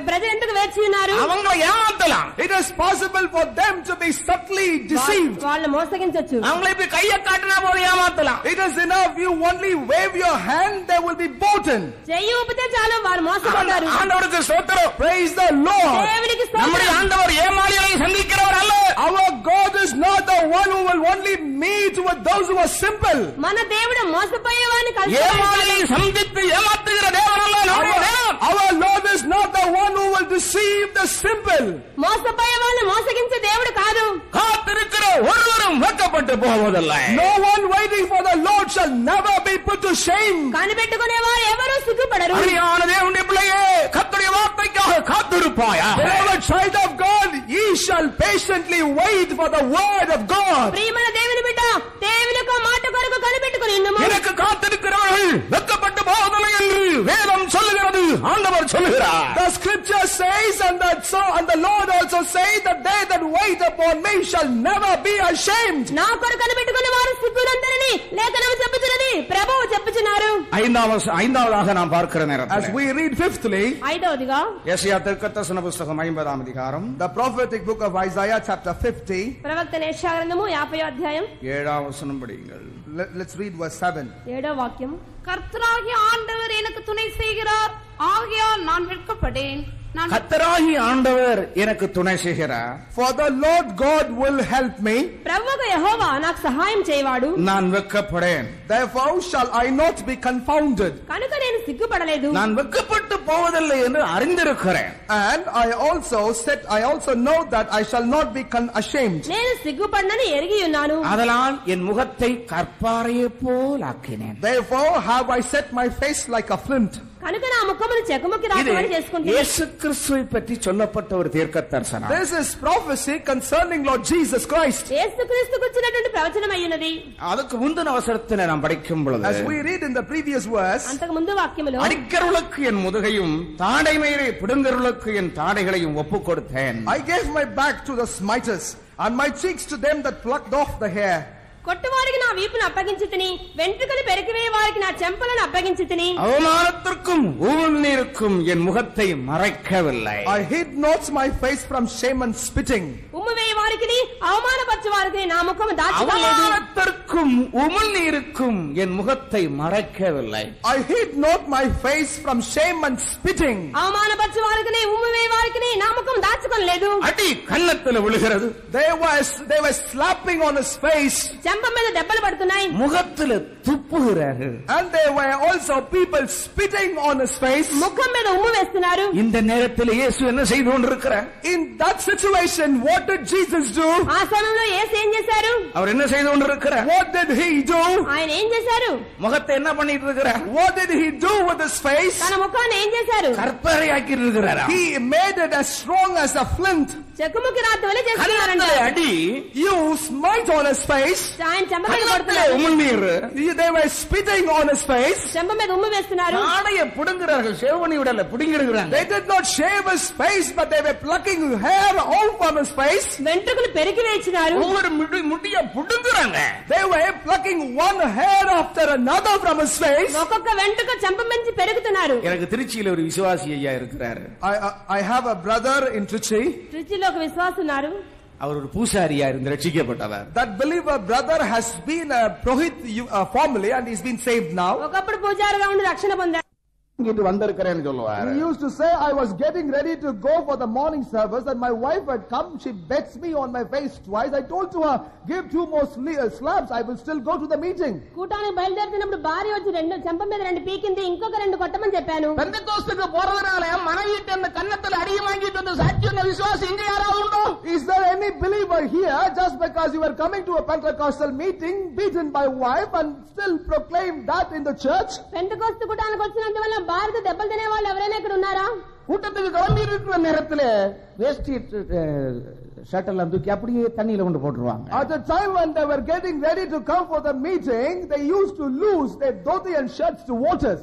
ప్రజలు ఎందుకు వేచి ఉన్నారు? அவங்களை ஏமாத்தலாம். It is possible for them to be subtly deceived. వాళ్ళని మోసగించొచ్చు. அவங்களை இப்ப கையை காட்டினா போல ஏமாத்தலாம். It is enough you only wave your hand, they will be bought in. చెయ్యి ఊపితే చాలు వారు మోసపోతారు. ஆண்டவருக்கு ஸ்தோத்திரம். Praise the Lord. దేవునికి நம்முடைய స్తోత్రం. ஆண்டவர் ஏமாளிகளை சந்திக்கிறவர் அல்ல. Our God is not the one who will only meet with those who are simple. మన దేవుడు మోసపోయేవారిని ஏமாளியை కలుసుకుంటాడు. சந்தித்து ஏமாத்துகிற தேவன் அல்ல நம்முடைய தேவன். Our Lord is not the one who will deceive the simple. మోసపోయే వాళ్ళని మోసగించే దేవుడు కాదు. காத்திருக்கிற ஒருவரும் வெட்கப்பட்டு போவதில்லை. No one waiting for the Lord shall never be put to shame. కనిపెట్టుకునేవారు ఎవరు సిగ్గుపడరు. அருமையான தேவனுடைய பிள்ளையே, கர்த்தருடைய வார்த்தைக்காக காத்திருப்பாயா? Beloved child of God, ye shall patiently wait for the word of God. ప్రియమైన దేవుని బిడ్డ, దేవుని యొక్క మాట కొరకు కనిపెట్టుకుని ఉండుము. எனக்கு காத்திருக்கிறவர்கள் வெட்கப்பட்டு போவதில்லை என்று வேதம் சொல்லுகிறது, ஆண்டவர் சொல்லுகிறார். The scripture says, and the Lord also says, that they that wait upon me shall never be ashamed. నా కొరకు కనిపెట్టుకునే వారు సిగ్గునందరని లేఖనం చెప్పుచున్నది, ప్రభువు చెప్పుచున్నారు. ஐந்தாவதாக நாம் பார்க்கிற As நேரத்தில் we read fifthly, ఐదవదిగా யெஷயா தீர்க்கதரிசன புத்தகம் 50ஆம் அதிகாரம் the prophetic book of Isaiah chapter 50. ప్రవక్త యెషయా గ్రంథము 50వ అధ్యాయం 7ஆம் வசனம் படியுங்கள். Let's read verse 7. 7వ వాక్యం. கர்த்தராகிய ஆண்டவர் எனக்கு துணை செய்கிறார், ஆகையால் நான் வெட்கப்படேன். கர்த்தராகிய ஆண்டவர் எனக்கு துணை செய்கிறார். For the Lord God will help me. ప్రభువు యెహోవా నాకు సహాయం చేయవాడు. நான் வெட்கப்படேன். Therefore shall I not be confounded. కనుక నేను సిగ్గుపడలేదు. நான் வெட்கப்பட்டு போவதில்லை என்று அறிந்திருக்கிறேன். And I also know that I shall not be ashamed. నేను సిగ్గుపడనని ఎరిగి ఉన్నాను. அதனால் என் முகத்தை கற்பாறையை போல் ஆக்கினேன். Therefore have I set my face like a flint. కనుక నా ముఖమును చెకుముకి రాకమని చేసుకుంటున్నాను. యేసు கிறிஸ்துவை பற்றி சொல்லப்பட்ட ஒரு தீர்க்க தரிசனம். This is prophecy concerning Lord Jesus Christ. యేసుక్రీస్తు గురించినటువంటి ప్రవచనం అయ్యున్నది. அதுக்கு முந்தின அவசரத்தில் நாம் படிக்கும் பொழுது, As we read in the previous verse, అంతకు ముందు వాక్యములో, அடிக்கிறவளுக்கு என் முதுகையும் தாடை மயிரை பிடுங்கிறவளுக்கு என் தாடைகளையும் ஒப்புக் கொடுத்தேன். I gave my back to the smiters and my cheeks to them that plucked off the hair. కొట్టువారికి నా వీపును అప్పగించితిని, వెంట్రుకలు పెరికివే వారికి నా చెంపలను అప్పగించితిని. அவமானத்திற்கும் உமிழ்நீருக்கும் என் முகத்தை மறைக்கவில்லை. I hid not my face from shame and spitting. ఉమ్మువే వారికి అవమానపరచు వారికి నా ముఖము దాచుకోలేదు. அவமானத்திற்கும் உமிழ்நீருக்கும் என் முகத்தை மறைக்கவில்லை. I hid not my face from shame and spitting. అవమానపరచు వారికి ఉమ్మువే వారికి నా ముఖం దాచుకోలేదు. அடி கன்னத்தில் விழுகிறது. They were slapping on his face. చెంప మీద దెబ్బలు పడుతున్నాయి. முகத்தில் துப்புகிறார்கள். And there were also people spitting on his face. ముఖం మీద ఉమ్ము వేస్తున్నారు. இந்த நேரத்தில் இயேசு என்ன செய்து கொண்டிருக்கிறார்? In that situation, what did Jesus do? ఆ సమయంలో యేసు ఏం చేశారు? அவர் என்ன செய்து கொண்டிருக்கிறார்? What did he do? ఆయన ఏం చేశారు? முகத்தை என்ன பண்ணிட்டு இருக்கிறார்? What did he do with his face? తన ముఖాన్ని ఏం చేశారు? கற்பரையாக்கி இருக்கிறார். He made it as strong as a flint. చెక్కుముకి రాత్రి వలె చేస్తున్నారంట. அடி You smite on his face. ఆయన చెంప మీద கன்னத்தில் కొడుతున్నారు. உமிழ்நீர். They were spitting on his face. చెంప మీద ఉమ్ము వేస్తున్నారు. ஆடையை புடுங்குறார்கள். சேவனி விடல புடுங்கிடுகிறாங்க. They did not shave his face, but they were plucking hair out from his face. వెంట్రుకలు పెరికి వేయించినారు. ஒவ்வொரு முடிய புடுங்குறாங்க. They were plucking one hair after another from his face. ఒక్కొక్క వెంట్రుక చెంప నుంచి పెరుగుతున్నారు. எனக்கு திருச்சியில ஒரு விசுவாசி ஐயா இருக்கிறாரு. I have a brother in Trichy. ట్రిచిలో ఒక విశ్వాసి ఉన్నారు. அவர் ஒரு பூசாரியா இருந்து ரட்சிக்கப்பட்டவர். That believer brother has been a Purohit formerly and he's been saved now. ఒకప్పుడు పూజారిగా ఉండి రక్షణ పొందారు. இங்கிட்டு வந்திருக்கிறேன்னு சொல்லுவாரு. He used to say, I was getting ready to go for the morning service and my wife had come. She bets me on my face twice. I told to her, give 2 more slaps. I will still go to the meeting. కూటానికి బయలుదేరుతున్నప్పుడు భార్య వచ్చి చెంప మీద 2 పీకింది, ఇంకొక 2 కొట్టమని చెప్పాను. பெந்தெக்கோஸ்துக்கு போறதுனால மனைவிட்ட அந்த கன்னத்துல அடி வாங்கிட்டு வந்து சாட்சியம் விசுவாசி இங்க யாராவது உண்டோ? Is there any believer here just because you were coming to a Pentecostal meeting, beaten by wife and still proclaim that in the church? పెంతెకోస్తు కూటానికి వచ్చినందువల్ల భార్యతో దెబ్బలు తినే వాళ్ళు ఎవరైనా ఇక్కడ ఉన్నారా? கூட்டத்துக்கு கிளம்பி இருக்கிற நேரத்துல வேஷ்டி ஷர்ட்டெல்லாம் தூக்கி அப்படியே தண்ணியில கொண்டு போட்டுருவாங்க. At the time when they were getting ready to come for the meeting, they used to lose their dhoti and shirts to waters.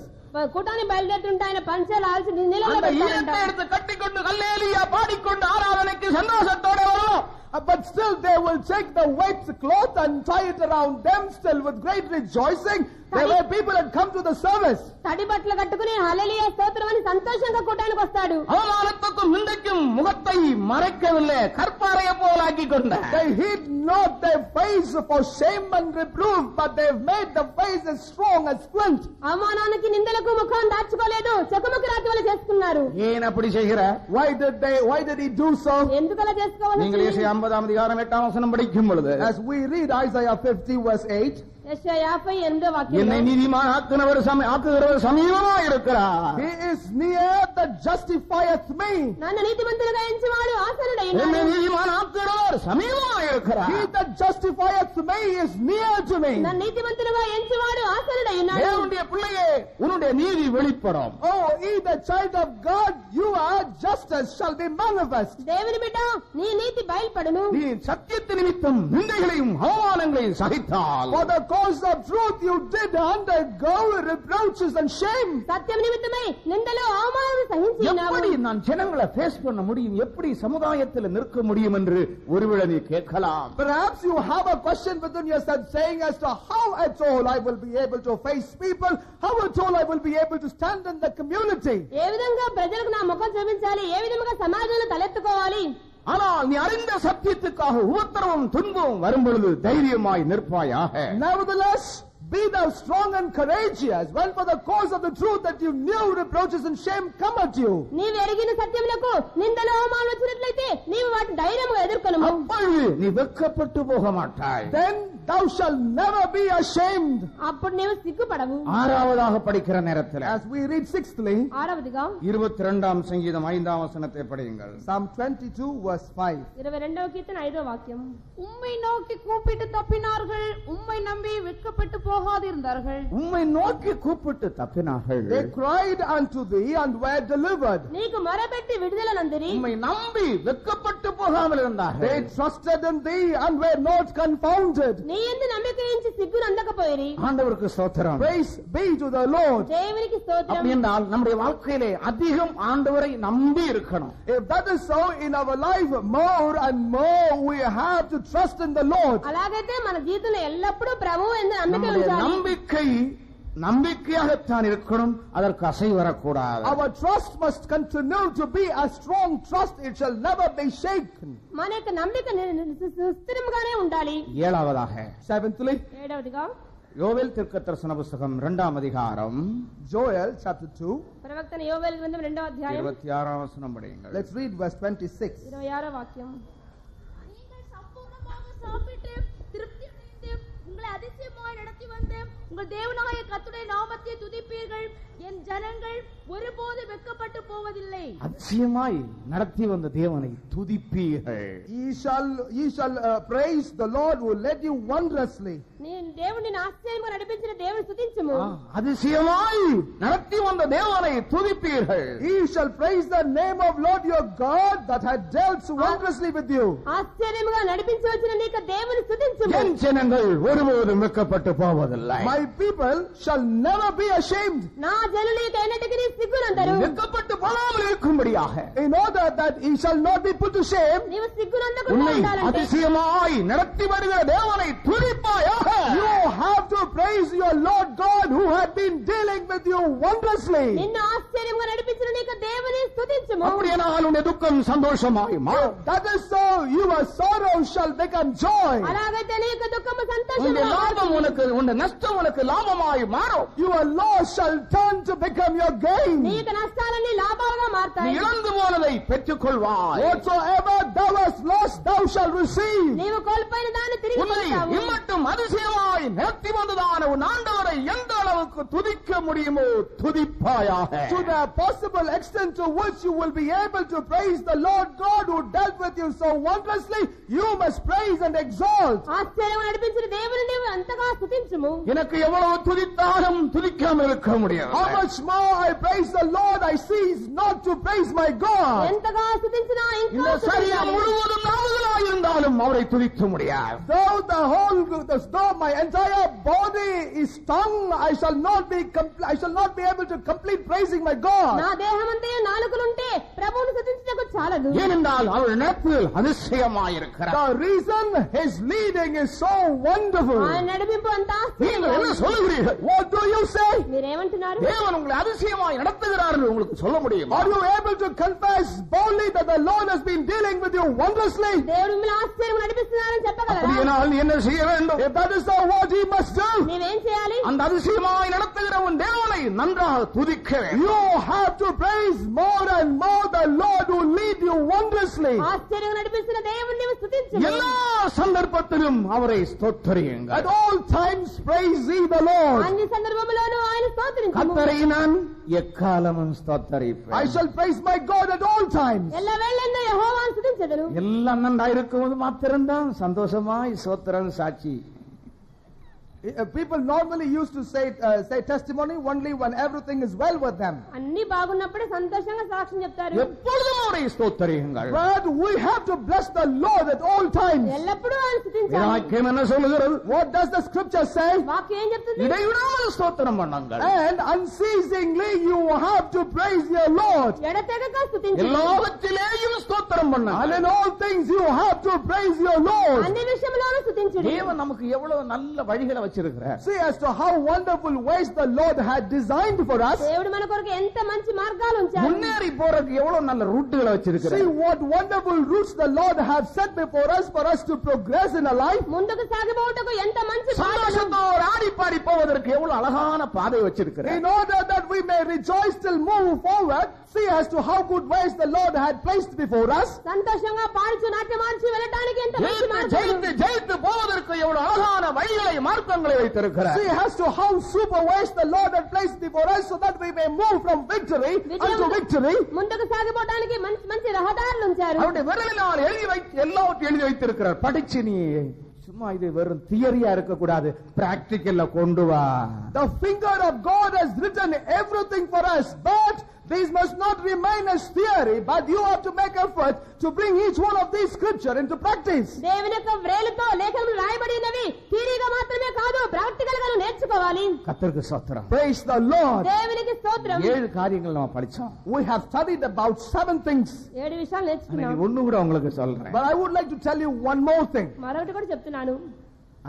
కూటాన్ని బయలుదేరుతుంటే ఆయన పంచాలు ఆల్సి నీళ్ళలో పెడతారంట. எடுத்து கட்டிக்கொண்டு ஹல்லேலூயா பாடிக்கொண்டு ஆராதனைக்கு சந்தோஷத்தோட வரணும். But still they will take the wet cloth and tie it around them still with great rejoicing. There were people had come to the service. తడి బట్టలు కట్టుకుని హల్లెలూయా స్తోత్రం అని సంతోషంగా కూటానికి వస్తాడు. அவமானத்துக்கும் நிந்தைக்கும் முகத்தை மறைக்கவில்லை, கற்பாறையை போல் ஆக்கி கொண்ட. They hid not their face for shame and reproof, but they have made the face as strong as flint. అవమానానికి నిందలకు ముఖం దాచుకోలేదు, చెక్కుముకి రాత్రి వలె చేసుకున్నారు. ஏன் அப்படி செய்கிறார்? Why did he do so? ఎందుకు అలా చేసుకోవాలి? நீங்கள் ஏசாயா 50ஆம் அதிகாரம் 8ஆம் வசனம் படிக்கும் பொழுது, As we read Isaiah 50 verse 8, యెషయా 58వ వాక్యం, என்னை நீதிமான் ஆக்குகிறவர் சமீபமா இருக்கிறார். He is near that justifieth me. నన్ను నీతిమంతులుగా ఎంచువాడు ఆసనుడై என்னை ఉన్నాడు. நீதிமான் ஆக்குகிறவர் சமீபமா இருக்கிறார். He that justifieth me is near to me. నన్ను నీతిమంతులుగా ఎంచువాడు ఆసనుడై ఉన్నాడు. தேவனுடைய பிள்ளையே, உன்னுடைய நீதி வெளிப்படும். Oh, ye the child of God, your justice shall be manifest. దేవుని బిడ్డ, నీ నీతి బయల్పడును. நீ சத்தியத்து நிமித்தம் நிந்தைகளையும் அவமானங்களையும் சகித்தால், For the cause of truth you did undergo reproaches and shame. సత్యం నిమిత్తమై నిందలు అవమానాలు సహించి ఉన్నావు. எப்படி நான் ஜனங்களை ஃபேஸ் பண்ண முடியும், எப்படி சமுதாயத்தில் நிற்க முடியும் என்று ஒருவேளை நீ கேட்கலாம். Perhaps you have a question within yourself saying as to how at all I will be able to face people, how at all I will be able to stand in the community. ఏ విధంగా ప్రజలకు నా ముఖం చూపించాలి, ఏ విధంగా సమాజంలో తలెత్తుకోవాలి. ஆனால் நீ அறிந்த சத்தியத்துக்காக உபத்திரவும் துன்பமும் வரும்பொழுது தைரியமாய் நிற்பாயாக. Nevertheless, be thou strong and courageous when for the cause of the truth that you knew reproaches and shame come at you. నీవు ఎరిగిన సత్యములకు నిందలు అవమానాలు వచ్చినట్లయితే నీవు వాటిని ధైర్యముగా ఎదుర్కొనుము. அப்பொழுது நீ வெட்கப்பட்டு போக மாட்டாய். Then thou shalt never be ashamed. అప్పుడు నీవు సిగ్గుపడవు. ஆறாவதாக படிக்கிற நேரத்தில் As we read sixthly, ఆరవదిగా 22ஆம் சங்கீதம் 5ஆம் வசனத்தை படியுங்கள். Psalm 22 verse 5. 22వ కీర్తన 5వ వాక్యం, உம்மை நோக்கி கூப்பிட்டு தப்பினார்கள், உம்மை நம்பி வெட்கப்பட்டு போகாதிருந்தார்கள். உம்மை நோக்கி கூப்பிட்டு தப்பினார்கள். They cried unto thee and were delivered. నీకు మొరపెట్టి విడుదల నందిరి. உம்மை நம்பி வெட்கப்பட்டு போகாமல் இருந்தார்கள். They trusted in thee and were not confounded. నీ యందు నమ్మిక ఉంచి సిగ్గును అందకపోయిరి. ஆண்டவருக்கு ஸ்தோத்திரம். Praise be to the Lord. దేవునికి స్తోత్రం. அப்படி என்றால் நம்முடைய வாழ்க்கையிலே அதிகம் ஆண்டவரை நம்பி இருக்கணும். If that is so, in our life more and more we have to trust in the Lord. అలాగైతే మన జీవితంలో ఎల్లప్పుడూ ప్రభువు యందు నమ్మిక நம்முடைய ఉంచాలి. நம்பிக்கை நம்பிக்கையாகத்தான் இருக்கணும், அதற்கு அசை வரக்கூடாது. Our trust must continue to be a strong trust. It shall never be shaken. మన యొక్క నమ్మిక సుస్థిరంగానే ఉండాలి. ஏழாவதாக, Seventhly, ఏడవదిగా யோவேல் தீர்க்கதரிசன புத்தகம் 2ஆம் அதிகாரம் Joel chapter 2. ప్రవక్త యోవేలు గ్రంథం 2వ అధ్యాయం 26ஆம் வசனம் படியுங்கள். Let's read verse 26. 26వ వాక్యం. நீங்கள் சம்பூர்ணமாக சாப்பிட்டு திருப்தி அடைந்து உங்களை அதிசயமாய் நடத்தி வந்து உங்கள் தேவனாகிய கர்த்தருடைய நாமத்தை துதிப்பீர்கள். என் ஜனங்கள் ஒருபோது வெட்கப்பட்டு போவதில்லை. அதிசயமாய் நடத்தி வந்த தேவனை துதிப்பீர்கள். Ye shall praise the Lord who led you wondrously. నీ దేవుని ఆశ్చర్యంగా నడిపించిన దేవుని స్తుతించుము. அதிசயமாய் நடத்தி வந்த தேவனை துதிப்பீர்கள். Ye shall praise the name of Lord your God that had dealt so wondrously with you. ఆశ్చర్యంగా నడిపించి వచ్చిన నీకు దేవుని స్తుతించుము. என் ஜனங்கள் ஒருபோதும் வெட்கப்பட்டு போவதில்லை. My people shall never be ashamed. నా జనులు ఎన్నటికీ సిగ్గునందరు. வெட்கப்பட்டு போகாமல் இருக்கும்படியாக, In order that he shall not be put to shame, నీవు సిగ్గునందకుండా உன்னை ఉండాలంటే அதிசயமாய் நடத்தி வருகிற தேவனை துதிப்பாயாக. you have to praise your Lord God who had been dealing with you wondrously. నిన్ను ఆశ్చర్యంగా నడిపించిన నీకు దేవుని స్తుతించుము. அப்படியானால் உன்னுடைய துக்கம் சந்தோஷமாய் மாறும். That is so, your sorrow shall become joy. అలాగైతే నీకు దుఃఖము உன்னுடைய సంతోషంగా லாபம் உனக்கு, உன்னுடைய நஷ்டம் உனக்கு லாபமாய் மாறும். Your loss shall turn to become your gain. నీకు నష్టాలన్నీ లాభాలుగా நீ మారుతాయి. இழந்து போனதை பெற்றுக் கொள்வாய். Whatsoever thou hast lost, thou shalt receive. నీవు కోల్పోయిన దాన్ని తిరిగి உன்னை పొందుతావు. இம்மட்டும் அதிசயமாய் நடத்தி வந்ததான உன் ஆண்டவரை எந்த அளவுக்கு துதிக்க முடியுமோ துதிப்பாயாக. To the possible extent to which you will be able to praise the Lord God who dealt with you so wondrously, you must praise and exalt. ఆశ్చర్యం నడిపించిన దేవుని నీవు అంతగా స్తుతించుము. எனக்கு எவ்வளவு துதித்தாலும் துதிக்காமல் இருக்க முடியாது. How much more I praise the Lord, I cease not to praise my God. ఎంతగా స్తుతించినా ఇంకా இந்த சரீரம் స్తుతించాలి. முழுவதும் நாவுகளாய் இருந்தாலும் அவரை துதிக்க முடியாது. Though my entire body is tongue, I shall not be able to complete praising my God. నా దేహమంతయు నాలుకలుంటే ప్రభువును స్తుతించుటకు చాలదు. ஏனென்றால் அவர் நடப்பு அதிசயமாயிருக்கிறார். The reason his leading is so wonderful. ఆయన నడిపింపు అంత நீங்கள் என்ன சொல்லுகிறீர்கள்? What do you say? మీరేమంటున్నారు? தேவன் உங்களை அதிசயமாய் நடத்துகிறார் என்று உங்களுக்கு சொல்ல முடியுமா? Are you able to confess boldly that the Lord has been dealing with you wondrously? దేవుడు మిమ్మల్ని ఆశ్చర్యం నడిపిస్తున్నారని చెప్పగలరా? அப்படியானால் நீ என்ன செய்ய வேண்டும்? If that is so, what he must do? నీవేం చేయాలి? அந்த அதிசயமாய் நடத்துகிற உன் தேவனை நன்றாக துதிக்க வேண்டும். You have to praise more and more the Lord who lead you wondrously. ఆశ్చర్యం నడిపిస్తున్న దేవుణ్ణి నీవు స్తుతించు. எல்லா சந்தர்ப்பத்திலும் அவரை ஸ்தோத்திரியுங்கள். At all times praise ye the Lord. అన్ని సందర్భములోనూ ఆయన స్తోత్రించుము. கர்த்தரை நான் எக்காலமும் ஸ்தோத்தரிப்பேன். I shall praise my God at all times. ఎల్ల వేళలందు యెహోవాను స్తుతించెదను. எல்லாம் நன்றாயிருக்கும்போது மாத்திரம்தான் சந்தோஷமாய் ஸ்தோத்திரம் சாட்சி. People normally used to say testimony only when everything is well with them. అన్ని బాగున్నప్పుడే సంతోషంగా సాక్ష్యం చెప్తారు. எப்பொழுதும் அவரை ஸ்தோத்தரியுங்கள். But we have to bless the Lord at all times. ఎల్లప్పుడూ ఆయన స్తుతించాలి. வாக்கியம் என்ன சொல்லுகிறது? What does the scripture say? వాక్యం ఏం చెప్తుంది? இடைவிடாமல் ஸ்தோத்திரம் பண்ணுங்கள். And unceasingly you have to praise your Lord. ఎడతెగక స్తుతించు. எல்லாவற்றிலேயும் ஸ்தோத்திரம் And பண்ணுங்கள். in all things you have to praise your Lord. అన్ని విషయంలోనూ స్తుతించుడి. தேவன் நமக்கு எவ்வளவு நல்ல வழிகளை வச்சிருக்கிறார். See as to how wonderful ways the Lord had designed for us. దేవుడు మన కొరకు ఎంత మంచి మార్గాలు ఉంచాడు. முன்னேறி போறதுக்கு எவ்வளவு நல்ல ரூட்டுகளை See வச்சிருக்கிறார். what wonderful routes the Lord have set before us for us to progress in our life. ముందుకు సాగిపోవటకు ఎంత మంచి బాటలు. சந்தோஷத்தோடு ஆடி பாடி போவதற்கு எவ்வளவு அழகான பாதை வச்சிருக்கிறார். In order that we may rejoice till move forward, see as to how good ways the Lord had placed before us. సంతోషంగా పాడుచు నాట్యమాడుచు వెళ్ళడానికి ఎంత మంచి మార్గాలు. ஜெயித்து போவதற்கு எவ்வளவு அழகான வழிகளை மார்க்கங்களை வைத்திருக்கிறார். See as to how super ways the Lord had placed before us so that we may move from victory unto victory. ముందుకు సాగిపోవడానికి మంచి మంచి రహదారులు ఉంచారు. அவருடைய விரலினால் எல்லாவற்றையும் எழுதி வைத்திருக்கிறார். படிச்சு நீ சும்மா இது வெறும் தியரியா இருக்க கூடாது, பிராக்டிக்கல்ல கொண்டு வா. The finger of God has written everything for us, but these must not remain as theory, but you have to make effort to bring each one of these scripture into practice. దేవుని యొక్క వ్రేలుతో లేఖనములు రాయబడినవి థియరీగా మాత్రమే కాదు, practical గా నేర్చుకోవాలి. கர்த்தருக்கு ஸ்தோத்திரம். Praise the Lord. దేవునికి స్తోత్రం. 7 காரியங்கள் நாம படிச்சோம். We have studied about 7 things. 7 విషయాలు నేర్చుకున్నాం. ஒண்ணு கூட உங்களுக்கு சொல்றேன். But I would like to tell you one more thing. మరొకటి కూడా చెప్తున్నాను.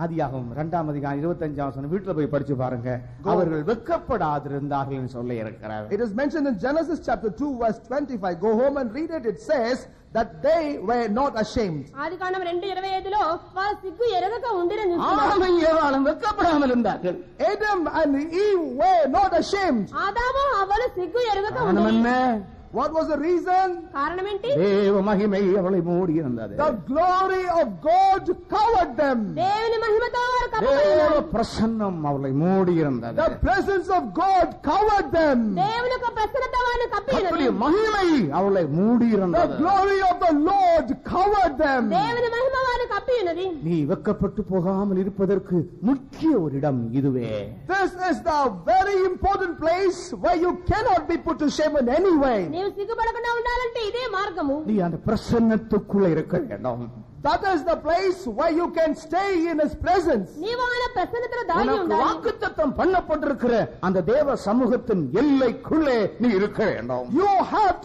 ஆதியாகமம் 2ஆம் அதிகாரம் 25ஆம் வசனம் வீட்டுல போய் படிச்சு பாருங்க. அவர்கள் வெட்கப்படாதிருந்தார்கள் என்று சொல்லி இருக்கிறார். It is mentioned in Genesis chapter 2 verse 25. Go home and read it. It says that they were not ashamed. ఆదికాండం 2:25లో వారు సిగ్గు ఎరగక ఉండిరని ஆதாமும் ஏவாளும் வெட்கப்படாமல் இருந்தார்கள். Adam and Eve were not ashamed. ఆదాము హవ్వలు సిగ్గు ఎరగక காரணம் ఉండిరి. என்ன? What was the reason? కారణం ఏంటి? தேவ மகிமை அவளை மூடி இருந்தது. The glory of God covered them. దేవుని మహిమతో వారు தேவ కప్పబడినారు. பிரசன்னம் அவளை மூடி இருந்தது. The presence of God covered them. దేవుని యొక్క ప్రసన్నత వారిని కప్పినది. கர்த்தருடைய மகிமை அவளை மூடி The இருந்தது. glory of the Lord covered them. దేవుని మహిమ వారిని కప్పినది. நீ வெட்கப்பட்டு போகாமல் இருப்பதற்கு முக்கிய ஒரு இடம் இதுவே. This is the very important place where you cannot be put to shame in any way. నీవు సిగ్గుపడకుండా ఉండాలంటే ఇదే మార్గము. நீ அந்த பிரசன்னத்துக்குள்ள இருக்க வேண்டும். That is the place where you can stay in His presence. నీవు ఆయన ప్రసన్నతలో దాగి உனக்கு ఉండాలి. வாக்குத்தத்தம் பண்ணப்பட்டிருக்கிற அந்த தேவ சமூகத்தின் எல்லைக்குள்ளே நீ இருக்க வேண்டும். You have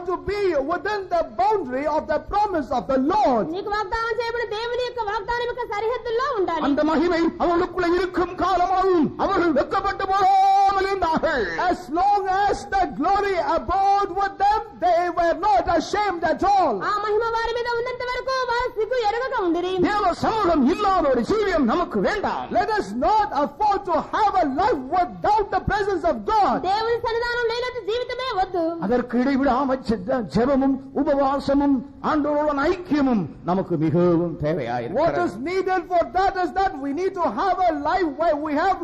to be within the boundary of the promise of the Lord. నీకు వాగ్దానం చేయబడిన దేవుని యొక్క వాగ్దానం యొక్క సరిహద్దుల్లో ఉండాలి. அந்த மகிமை அவர்களுக்குள்ள இருக்கும் காலமாகவும் அவர்கள் வெட்கப்பட்டு போகாமல் இருந்தார்கள். As long as the glory abode with them, they were not ashamed at all. ఆ మహిమ వారి మీద ఉన్నంత వరకు వారు సిగ్గు ఎరగక ఉండిరి. தேவ சமூகம் இல்லாத ஒரு ஜீவியம் நமக்கு வேண்டாம். Let us not afford to have a life without the presence of God. దేవుని సన్నిధానం లేనట్టు జీవితమే వద్దు. அதற்கு இடைவிடாமல் ஜெபமும் உபவாசமும் ஆண்டவருடன் ஐக்கியமும் நமக்கு மிகவும் What தேவையாயிருக்கிறது. is needed for that is that we need to have a life where we have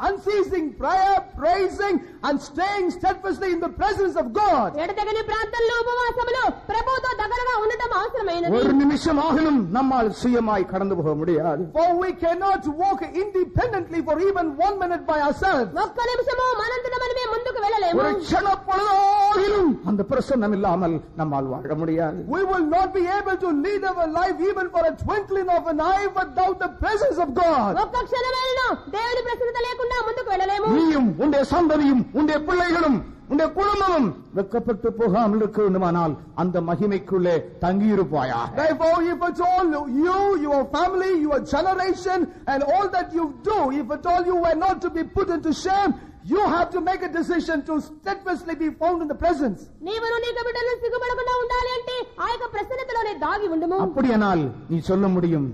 unceasing prayer, praising and staying steadfastly in the presence of God. ఎడతెగని ప్రార్థనలు ఉపవాసములు ప్రభువుతో దగ్గరగా ఉండటం అవసరమైనది. ஒரு நிமிஷமாகிலும் நம்மால் சுயமாய் கடந்து போக முடியாது. For we cannot walk independently for even 1 minute by ourselves. ఒక్క నిమిషము మనంతట మనమే ముందుకు వెళ్ళలేము. ஒரு க்ஷணப்பொழுதாகிலும் அந்த பிரசன்னம் இல்லாமல் நம்மால் வாழ முடியாது. We will not be able to lead our life even for a twinkling of an eye without the presence of God. ఒక్క క్షణమేను దేవుని ప్రసన్నత లేకుండా ముందుకు వెళ్ళలేము. நீயும் உன்னுடைய சந்ததியும் உன்னுடைய பிள்ளைகளும் உன்னுடைய குடும்பமும் வெட்கப்பட்டு போகாமல் இருக்க வேண்டுமானால் அந்த மகிமைக்குள்ளே தங்கியிருப்பாயா. Therefore, if at all you, your family, your generation and all that you do, if at all you were not to be put into shame, you have to make a decision to steadfastly be found in the presence. నీవు నీ బిడ్డలను సిగ్గుపడకుండా ఉండాలి అంటే ఆ యొక్క ప్రసన్నతలోనే దాగి ఉండుము. அப்படியானால் நீ சொல்ல முடியும்,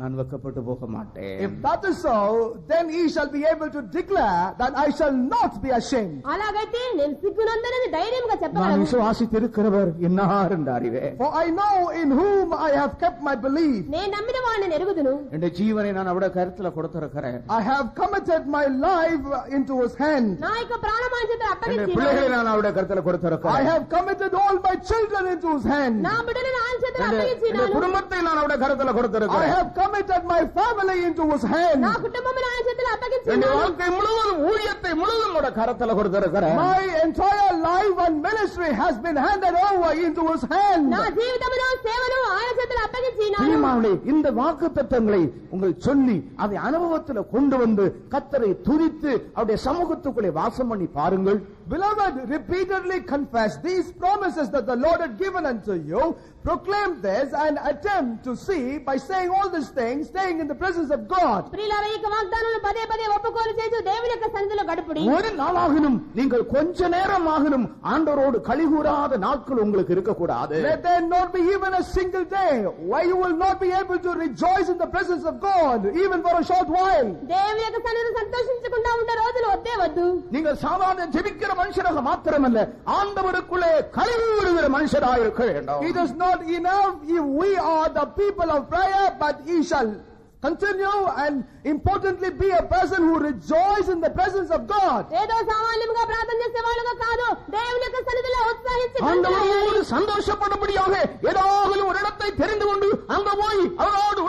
நான் வெட்கப்பட்டு போக மாட்டேன். If that is so, then he shall be able to declare that I shall not be ashamed. అలాగైతే నేను సిగ్గునందనని ధైర్యంగా நான் చెప్పగలను. விசுவாசித்திருக்கிறவர் என்னார் என்று அறிவேன். For I know in whom I have kept my belief. నేను నమ్మిన వాడిని ఎరుగుదును. என் ஜீவனை நான் அவருடைய கருத்துல கொடுத்திருக்கிறேன். I have committed my life into his hand. నా యొక్క ప్రాణమాన్ చేత என் అప్పగించి பிள்ளைகளை நான் அவருடைய கருத்துல I கொடுத்திருக்கிறேன். have committed all my children into his hand. నా బిడ్డలను ఆయన చేత என் అప్పగించినాను. குடும்பத்தை நான் அவருடைய கருத்துல I கொடுத்திருக்கிறேன். have committed my family into his hand. నా కుటుంబమును ఆయన చేత என் అప్పగించినాను. வாழ்க்கை முழுவதும் ஊழியத்தை முழுவதும் அவருடைய கருத்துல கொடுத்திருக்கிறேன். My entire life and ministry has been handed over into his hand. నా జీవితమును సేవను ఆయన చేత అప్పగించినాను. பிரியமானவர்களே, இந்த வாக்குத்தத்தங்களை உங்கள் சொல்லி அதை அனுபவத்தில் கொண்டு வந்து கர்த்தரை துதித்து அவருடைய சமூகத்துக்குள்ளே வாசம் பண்ணி பாருங்கள். Beloved, repeatedly confess these promises that the Lord had given unto you. Proclaim this and attempt to see by saying all these things, staying in the presence of God. ప్రియులారా, ఈ వాగ్దానాలను పదే పదే ఒప్పుకోలు చేసి దేవుని యొక్క సన్నిధిలో గడుపుడి. ஒரு நாளாகிலும் நீங்கள் கொஞ்ச நேரம் ஆகிலும் ஆண்டவரோடு கலிகூறாத நாட்கள் உங்களுக்கு இருக்கக்கூடாது. Let there not be even a single day where you will not be able to rejoice in the presence of God, even for a short while. దేవుని యొక్క సన్నిధిలో సంతోషించకుండా ఉండే రోజులు వద్దే వద్దు. நீங்கள் சாதாரண ஜெபிக்கிற மனுஷராக மாத்திரமல்ல, ஆண்டவருக்குள்ளே கலிகூறுகிற மனுஷராக இருக்க வேண்டும். It is not enough if we are the people of prayer, but he shall continue and importantly be a person who rejoices in the presence of God. ఏదో సామాన్యంగా ప్రార్థన చేసే వాళ్ళుగా కాదు, దేవుని యొక్క సన్నిధిలో ఉత్సాహించి ஆண்டவரோடு சந்தோஷப்படும்படியாக ஏதாவது ஒரு இடத்தை தெரிந்து கொண்டு அங்க போய் அவரோடு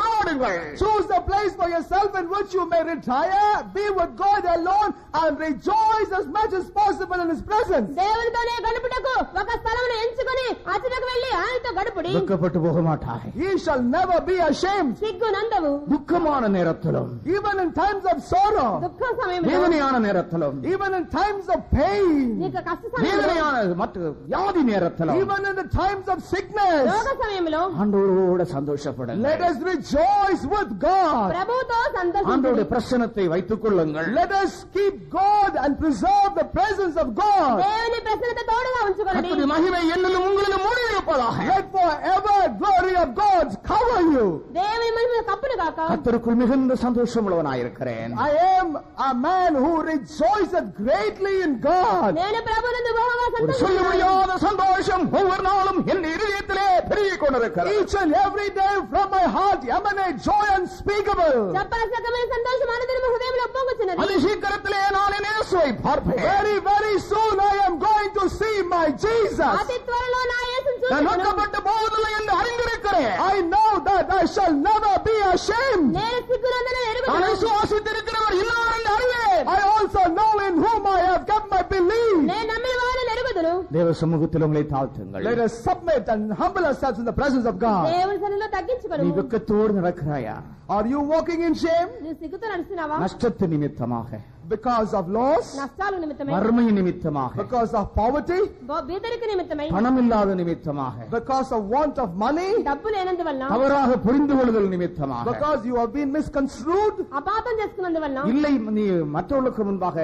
கொள்ளுங்கள். Choose a place for yourself in which you may retire, be with God alone, and rejoice as much as possible in His presence. దేవునితోనే గడుపుటకు ఒక స్థలమును ఎంచుకొని అతనికి వెళ్లి ఆయనతో గడుపుడి. வெட்கப்பட்டு போக மாட்டாய். Ye shall never be ashamed. సిగ్గు నందవు. துக்கமான நேரத்திலும், Even in times of sorrow, దుఃఖ సమయంలో, வேதனையான நேரத்திலும், even in times of pain, నీకు కష్ట సమయంలో, வேதனையான மற்ற வியாதி நேரத்திலும், even in the times of sickness, రోగ సమయంలో ஆண்டவரோட சந்தோஷப்படுங்கள். let us rejoice with God. ప్రభువుతో సంతోషించుడి. ஆண்டவருடைய பிரசன்னத்தை வைத்துக் கொள்ளுங்கள். Let us keep God and preserve the presence of God. దేవుని ప్రసన్నత తోడుగా ఉంచుకోండి. கர்த்தருடைய மகிமை என்னிலும் உங்களிலும் மூடி இருப்பதாக. Let forever glory of God cover you. దేవుని మహిమ కప్పును గాక. கர்த்தருக்குள் மிகுந்த சந்தோஷம் உள்ளவனாயிருக்கிறேன். I am a man who rejoiceth greatly in God. నేను ప్రభువునందు బహుగా ஒரு சொல்ல సంతోషిస్తున్నాను. முடியாத சந்தோஷம் ஒவ்வொரு நாளும் என் இதயத்திலே பெருகிக் கொண்டிருக்கிறது. Each and every day from my heart emanate joy unspeakable. చెప్పసకమైన సంతోషం అనుదినము హృదయంలో పొంగుచున్నది. அது சீக்கிரத்திலே நான் என் இயேசுவை பார்ப்பேன். Very, very soon I am going to see my Jesus. అతి త్వరలో నా యేసును நான் చూచెదను. நோக்கப்பட்டு போவதில்லை என்று அறிந்திருக்கிறேன். I know that I shall never be ashamed. నేను సిగ్గునందున நான் ఎరుగుదును. விசுவாசித்திருக்கிறவர் இன்னார் என்று அறிவேன். I also know in whom I have kept my belief. నేను నమ్మిన వారిని ఎరుగుదును. தேவ சமூகத்தில் உங்களை தாழ்த்துங்கள். Let us submit and humble ourselves in the presence of God. దేవుని సన్నిధిలో நீ తగ్గించుకొను. வெட்கத்தோடு நடக்கிறாயா? Are you walking in shame నువ్వు సిగ్గుతో నడుస్తున్నావా? நஷ்டத்து நிமித்தமாக, because of loss, నష్టాల నిమిత్తమై, வறுமை நிமித்தமாக, because of poverty, బీదరిక నిమిత్తమై, பணம் இல்லாத நிமித்தமாக, because of want of money, డబ్బు లేనందువల్ల, தவறாக புரிந்து கொள்ளுதல் நிமித்தமாக, because you have been misconstrued, అపార్థం చేసుకున్నందువల్ల, இல்லை நீ மற்றவர்களுக்கு முன்பாக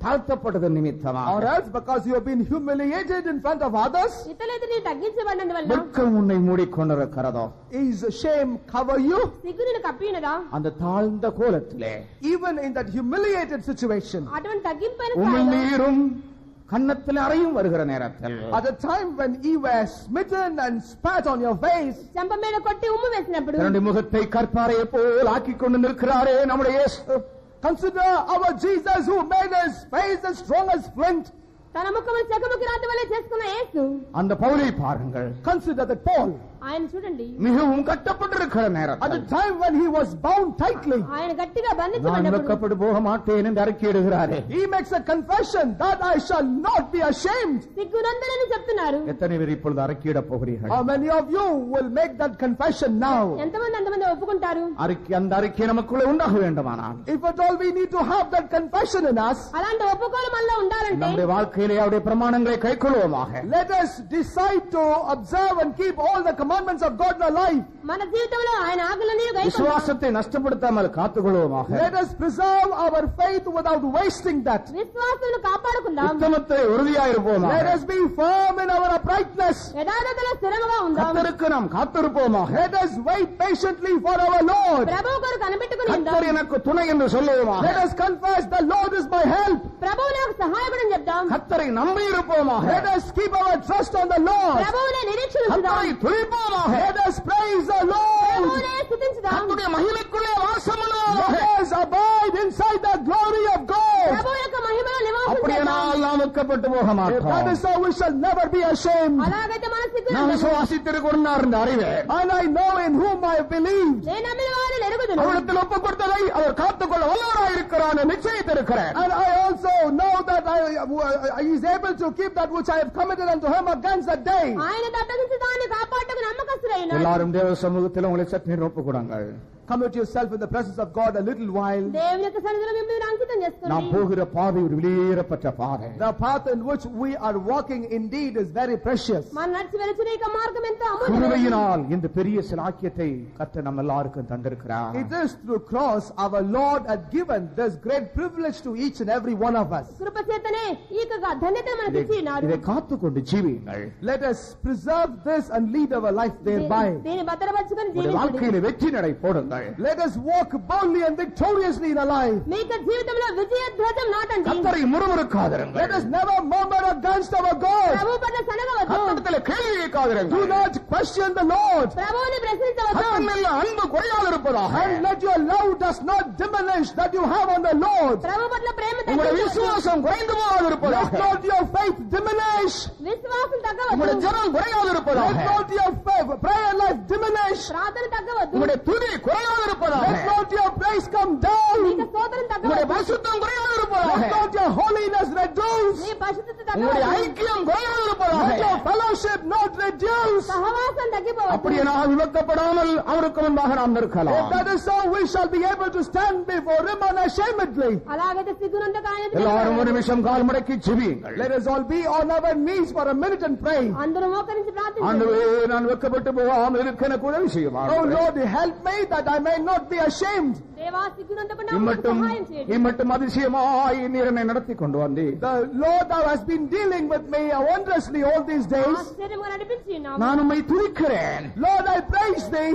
தாழ்த்தப்பட்டது நிமித்தமாக, or else because you have been humiliated in front of others, ఇతరులైతే నీ తగ్గించబడినందువల్ల, வெட்கம் உன்னை மூடிக்கொண்டிருக்கிறதோ, is shame cover you? సిగ్గు నిన్ను కప్పినదా? அந்த தாழ்ந்த கோலத்திலே Even in that humiliated situation, అటువంటి తగ్గింపైన உமிழ்நீரும் கன்னத்தில் அறையும் வருகிற நேரத்தில், at a time when ye were smitten and spat on your face, చెంప మీద కొట్టి ఉమ్ము వేసినప్పుడు, தன்னுடைய முகத்தை கற்பாரையை போல் ஆக்கிக் கொண்டு நிற்கிறாரே நம்முடைய இயேசு. consider our Jesus who made his face as strong as flint. తన ముఖమును చెక్కముకి రాతి వలె చేసుకున్న యేసు, அந்த பவுலை பாருங்கள். Consider that Paul, ఆయన చూడండి, மிகவும் கட்டப்பட்டிருக்கிற at நேரத்தில், the time when he was bound tightly, ఆయన గట్టిగా நான் బంధించబడినప్పుడు வெட்கப்பட்டு போக மாட்டேன் என்று அறிக்கையிடுகிறாரே. he makes a confession that I shall not be ashamed. సిగ్గునందనని చెప్తున్నారు. எத்தனை பேர் இப்பொழுது அறிக்கையிடப் போகிறீர்கள்? How many of you will make that confession now? ఎంతమంది అంతమంది ఒప్పుకుంటారు? அந்த அறிக்கை நமக்குள்ளே உண்டாக வேண்டுமானால், If at all we need to have that confession in us, అలాంటి ఒప్పుకోలు మనలో ఉండాలంటే நம்முடைய வாழ்க்கையிலே அவருடைய பிரமாணங்களை கைக்கொள்வோமாக. let us decide to observe and keep all the commandments of God in our life. మన జీవితంలో ఆయన ఆజ్ఞలని గైకొందాం. விசுவாசத்தை நஷ்டப்படுத்தாமல் காத்துக்கொள்வோமாக. Let us preserve our faith without wasting that. విశ్వాసాలను కాపాడుకుందాం. உத்தமத்தை உறுதியாயிருப்போமாக. Let us be firm in our uprightness. యథార్థతలో స్థిరంగా ఉందాం. கர்த்தருக்கு நாம் காத்திருப்போமாக. Let us wait patiently for our Lord. ప్రభువు కొరకు కనిపెట్టుకుని ఉందాం. கர்த்தர் எனக்கு துணை என்று சொல்லுவோமாக. Let us confess the Lord is my help. ప్రభువు నాకు సహాయకుడని చెప్దాం. கர்த்தரை நம்பி இருப்போமாக. Let us keep our trust on the Lord. ప్రభువునే నిరీక్షించుదాం. கர்த்தரை துதிப்போமாக. Let us praise the Lord. ప్రభువునే స్తుతించుదాం. கர்த்தருடைய மகிமைக்குள்ளே வாசமுள்ளோமாக. Let us abide inside the glory of God. ప్రభువు యొక్క మహిమలో నివాసం அப்படியே చేద్దాం. நாம் வெட்கப்பட்டு போக If that மாட்டோம். is so, we shall never be ashamed. అలాగైతే మన సిగ్గు நாம் నందము. விசுவாசித்திருக்கிறார் என்று அறிவேன். And I know in whom I have believed. నేను నమ్మిన వారిని ఎరుగుదును. அவரிடத்தில் ஒப்புக் கொடுத்ததை அவர் காத்துக்கொள்ள வல்லவராயிருக்கிறார் என்று நிச்சயித்திருக்கிறேன். And I also know that he is able to keep that which I have committed unto him against that day. ఆయన తప్పగించి దాన్ని కాపాడటకు నమ్మకస్తులైన எல்லாரும் தேவ சமூகத்தில் உங்களை சற்று ஒப்புக் கொடுங்கள். Commit yourself in the presence of God a little while. దేవుని యొక్క సన్నిధిలో మిమ్మల్ని అంకితం நாம் చేసుకోండి. போகிற பாதை ஒரு வெளியேறப்பட்ட பாதை. The path in which we are walking indeed is very precious. మన నడిచి వెలుచున్న ఈ మార్గం ఎంతో అమూల్యమైనది. கிருபையினால் இந்த பெரிய சிலாக்கியத்தை கர்த்தர் நம்ம எல்லாருக்கும் தந்திருக்கிறார். It is through cross our Lord had given this great privilege to each and every one of us. కృప చేతనే ఈ యొక్క ధన్యత మనకి ఇచ్చి ఉన్నారు. இதை காத்துக்கொண்டு ஜீவியுங்கள். Let us preserve this and lead our life thereby. దీన్ని భద్రపరచుకొని உங்களுடைய జీవించండి. வாழ்க்கையில வெற்றி நடை போடுங்கள். Let us walk boldly and victoriously in our life. మీ యొక్క జీవితంలో విజయ ధ్వజం నాటండి. கர்த்தரை முறுமுறுக்காதிருங்கள். Let us never murmur against our God. ప్రభు పట్ల సనగవద్దు. கர்த்தரிடத்தில் கேள்வி Do கேட்காதிருங்கள். not question the Lord. ప్రభువుని ప్రశ్నించవద్దు. கர்த்தர் மேல் அன்பு குறையாதிருப்பதாக. And let your love does not diminish that you have on the Lord. ప్రభు పట్ల ప్రేమ உங்களுடைய తగ్గించవద్దు. விசுவாசம் குறைந்து போகாதிருப்பதாக. Let not your faith diminish. విశ్వాసం உங்களுடைய తగ్గవద్దు. ஜனம் குறையாதிருப்பதாக. Let not your prayer life diminish. ప్రార్థన తగ్గవద్దు. உங்களுடைய துதி குறையாதிருப்பதாக. குறையாதிருப்பதாக. Let not your praise come down. నీకు స్తోత్రం తగ్గ உங்களுடைய பரிசுத்தம் குறையாதிருப்பதாக. Let not your holiness reduce. నీ పరిశుద్ధత உங்களுடைய తగ్గ ஐக்கியம் குறையாதிருப்பதாக. Let your fellowship not reduce. సహవాసం తగ్గిపోవద్దు. அப்படியே நாம் விளக்கப்படாமல் அவருக்கு முன்பாக நாம் If நிற்கலாம். that is so, we shall be able to stand before him unashamedly. అలాగైతే సిగ్గునందుకు ఆయన ఎదుట எல்லாரும் ஒரு நிமிஷம் கால் மடக்கி ஜெபியுங்கள். Let us all be on our knees for a minute and pray. అందరూ మోకరించి ప్రార్థించండి. ஆண்டவரே, நான் வெட்கப்பட்டு போகாமல் இருக்க எனக்கு உதவி செய்யுமா. Oh Lord, help me that I may not be ashamed. దేవా సిగ్గునందుకు నాకు இம்மட்டும் సహాయం చేయండి. இம்மட்டும் அதிசயமாய் நீர் என்னை நடத்தி கொண்டு வந்தீர். The Lord, thou hast been dealing with me wondrously all these days. ఆశ్చర్యముగా నడిపించినావు. நான் உம்மை துதிக்கிறேன். Lord, I praise thee.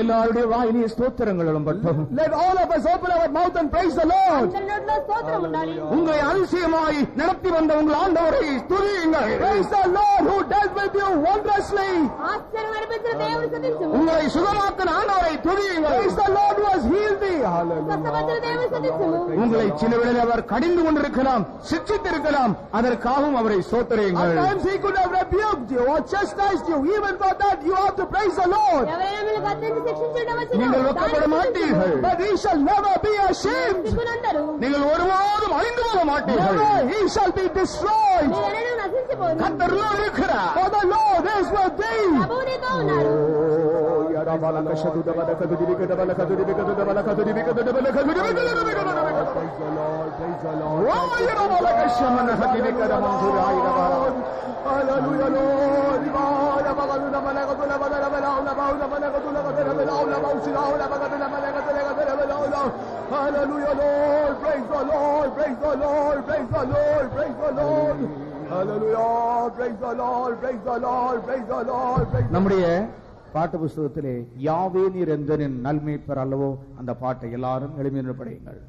எல்லாருடைய வாயிலே ஸ்தோத்திரங்கள் எழும்பட்டும். Let all of us open our mouth and praise the Lord. అందరి నోట్లో స్తోత్రం ఉండాలి. உங்களை அதிசயமாய் நடத்தி வந்த உங்கள் ஆண்டவரை துதியுங்கள். Praise the Lord who dealt with you wondrously. ఆశ్చర్యం నడిపించిన దేవుని స్తుతించుము. உங்களை சுகமாக்கின ஆண்டவரை துதியுங்கள். Praise the Lord who has healed thee. Hallelujah. స్వస్థపరిచిన దేవుని స్తుతించుము. உங்களை சில வேளையில் அவர் கடிந்து கொண்டிருக்கலாம், சிட்சித்திருக்கலாம், அதற்காகவும் அவரை At ஸ்தோத்திரியுங்கள். times he could have rebuked you or chastised you. Even for that you have to praise the Lord. ఎవరైనా మిమ్మల్ని గద్దించి శిక్షించడం நீங்கள் வெட்கப்பட மாட்டீர்கள். But he shall never be ashamed. సిగ్గునందరూ நீங்கள் ஒருபோதும் அழிந்து போக மாட்டீர்கள். Never he shall be destroyed. మీరెన్నడూ నశించిపోదు. கர்த்தர் இருக்கிறார். For the Lord is with thee. ప్రభువు నీతో ఉన్నారు. Praise the Lord, praise the Lord. Hallelujah, Lord. Hallelujah, Lord. Praise the Lord, praise the Lord, praise the Lord, praise the Lord. Hallelujah, praise the Lord, praise the Lord, praise the Lord, praise the Lord. நம்முடைய பாட்டு புஸ்தகத்திலே யாவே நீர் எந்தனின் நல்மேய்ப்பர் அல்லவோ அந்த பாட்டை எல்லாரும் எளிமையில் படியுங்கள்.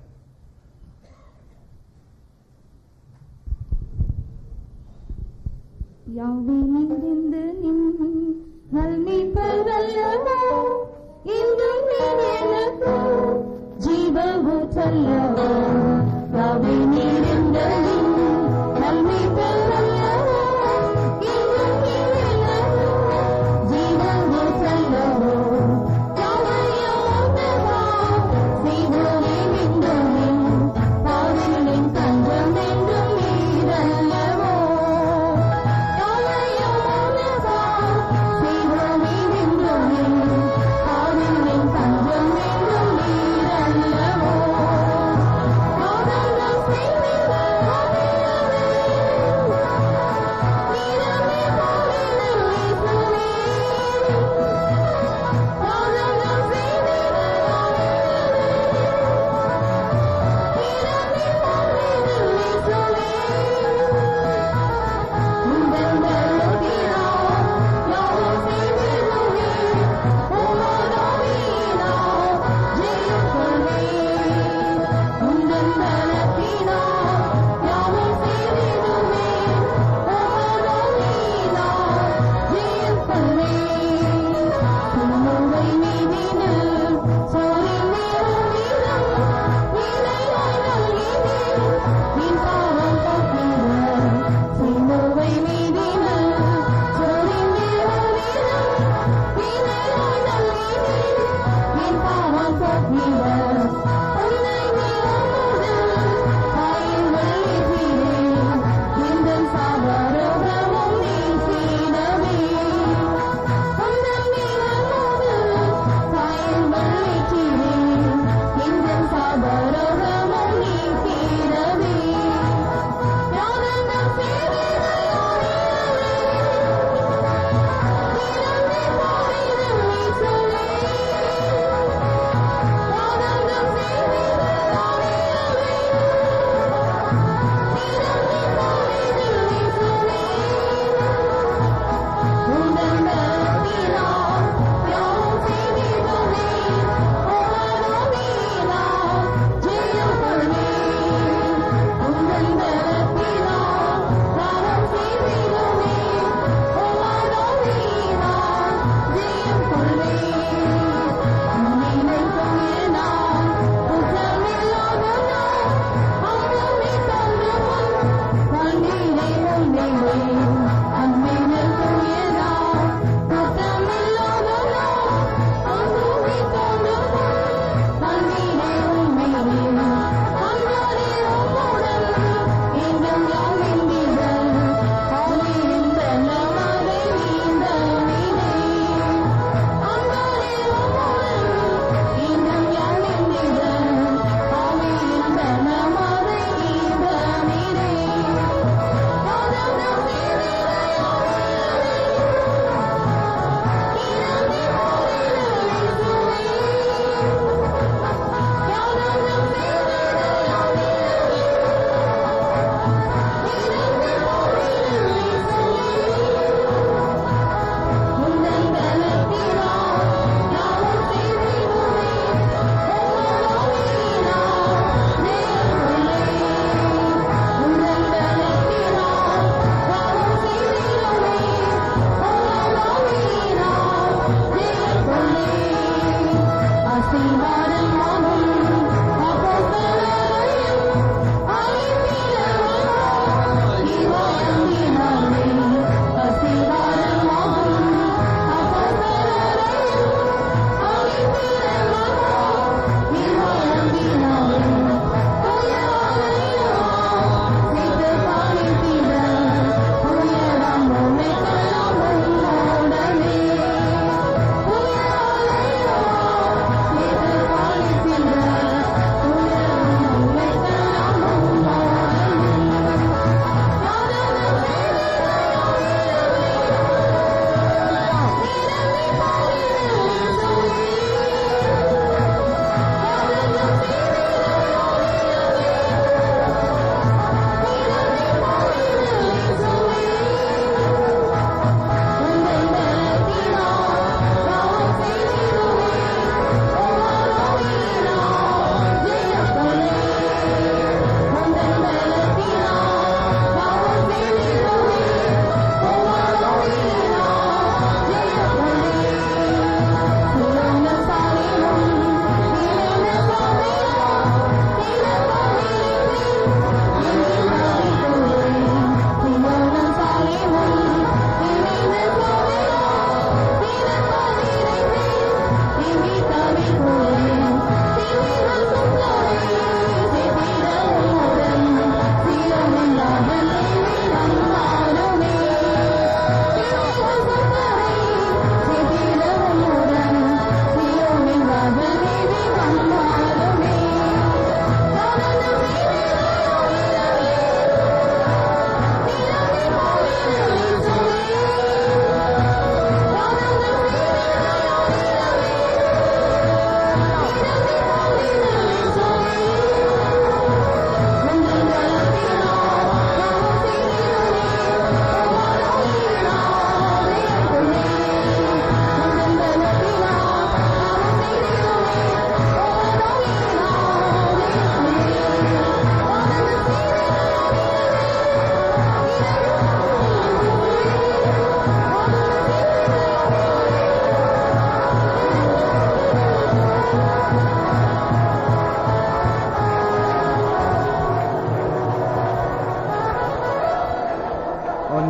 யாவே நீரிந்த நின் நல்மேய்ப்பர் அல்லவோ, இன்றும் நீர் எனக்கு ஜீவ ஊற்றல்லவோ. யாவே நீரிந்த நின் நல்மேய்ப்பர் அல்லவோ, இன்றும் நீர் எனக்கு ஜீவ ஊற்றல்லவோ. யாவையோனவா செய்வோனே விந்தோனே, பாவிகளின் தஞ்சம் என்றும் நீரல்லவோ. யாவையோனவா செய்வோனே விந்தோனே, பாவிகளின் தஞ்சம் என்றும் நீரல்லவோ.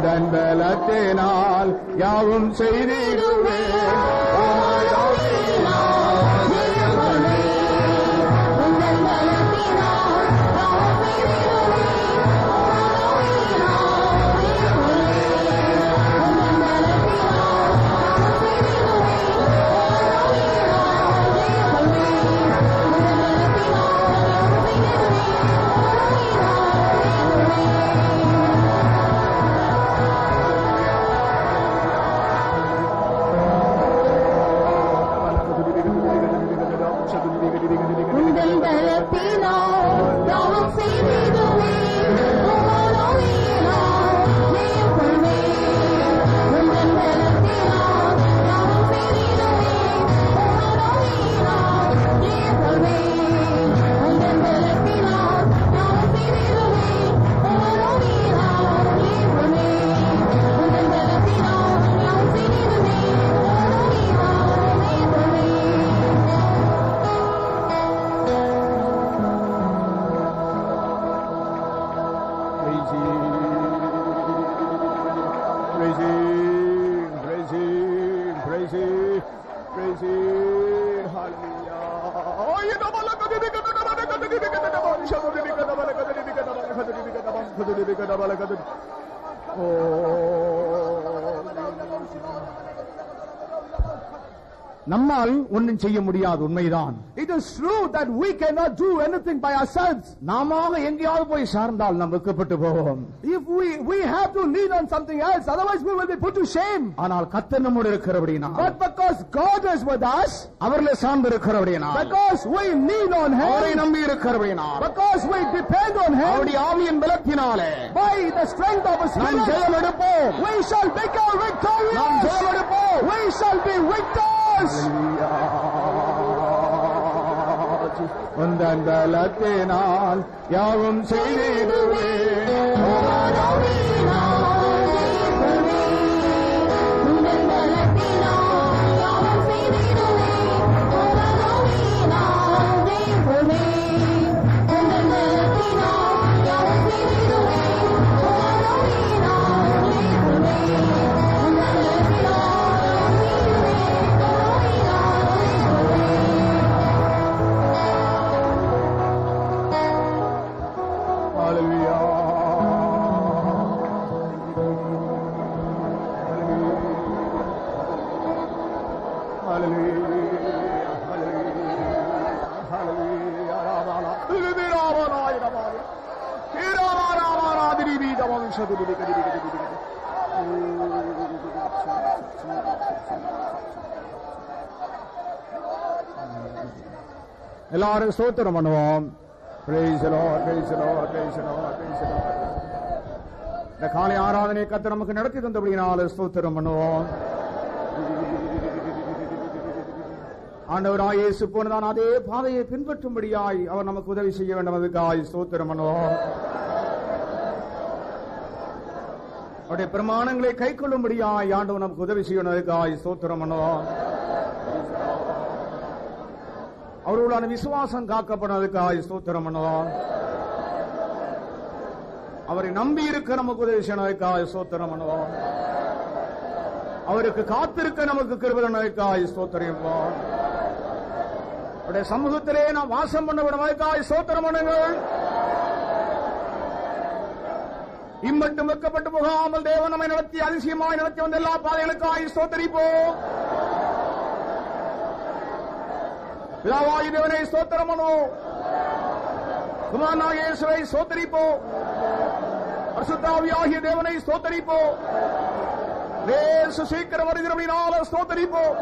உந்தன் பலத்தினால் யாவும் செய்திடுவேன். நம்மால் ஒன்றும் செய்ய முடியாது, உண்மைதான். It is true that we cannot do anything by ourselves. நாம எங்கேயாவது போய் சார்ந்தால் நாம் வெட்கப்பட்டு போவோம். If we have to lean on something else, otherwise we will be put to shame. ஆனால் கர்த்தர் நம்மோடு இருக்கிறபடினா, but because God is with us, அவர்ல சார்ந்து இருக்கிறபடினா, because we lean on Him, அவரை நம்பி இருக்கிறபடினா, because we depend on Him, அவருடைய ஆவியின் பலத்தினாலே by the strength of His Spirit, நாம் ஜெயம் எடுப்போம். we shall become victorious. நாம் ஜெயம் எடுப்போம். We shall be victors. உந்தன் பலத்தினால் யாவும் செய்திடுவேன். எல்லாரும் ஸ்தோத்திரம் பண்ணுவோம். Praise the Lord, praise the Lord, praise the Lord, praise the Lord. இந்த காலை ஆராதனை கர்த்தர் நமக்கு நடத்தி தந்தபடியினால ஸ்தோத்திரம் பண்ணுவோம். ஆண்டவராய் இயேசு போனதான் அதே பாதையை பின்பற்றும்படியாய் அவர் நமக்கு உதவி செய்ய வேண்டும். அதுக்காய் ஸ்தோத்திரம் பண்ணுவோம். அவருடைய பிரமாணங்களை கை கொள்ளும்படியாய் ஆண்டவர் நமக்கு உதவி செய்யணும். அதுக்காய் ஸ்தோத்திரம் பண்ணுவோம். அவர்களான விசுவாசம் காக்கப்படுவதற்காக ஸ்தோத்திரம் பண்ணுவோம். அவரை நம்பி இருக்க நமக்கு உதவி செய்வதற்காக ஸ்தோத்திரம் பண்ணுவோம். அவருக்கு காத்திருக்க நமக்கு கிருபைக்காக ஸ்தோத்திரிப்போம். அவருடைய சமூகத்திலே நாம் வாசம் பண்ண விடுவதற்காக ஸ்தோத்திரம் பண்ணுங்கள். இம்மட்டும் வெட்கப்பட்டு போகாமல் தேவன் நம்மை நடத்தி அதிசயமாய் நடத்தி வந்த எல்லா பாதைகளுக்காக ஸ்தோத்திரிப்போம். பிதாவாகிய தேவனை ஸ்தோத்திரம் பண்ணுவோம். குமாரனாகிய இயேசுவை ஸ்தோத்திரிப்போம். பரிசுத்த ஆவியாகிய தேவனை ஸ்தோத்திரிப்போம். இயேசு சீக்கிரம் வருகிறபடியால் ஸ்தோத்திரிப்போம்.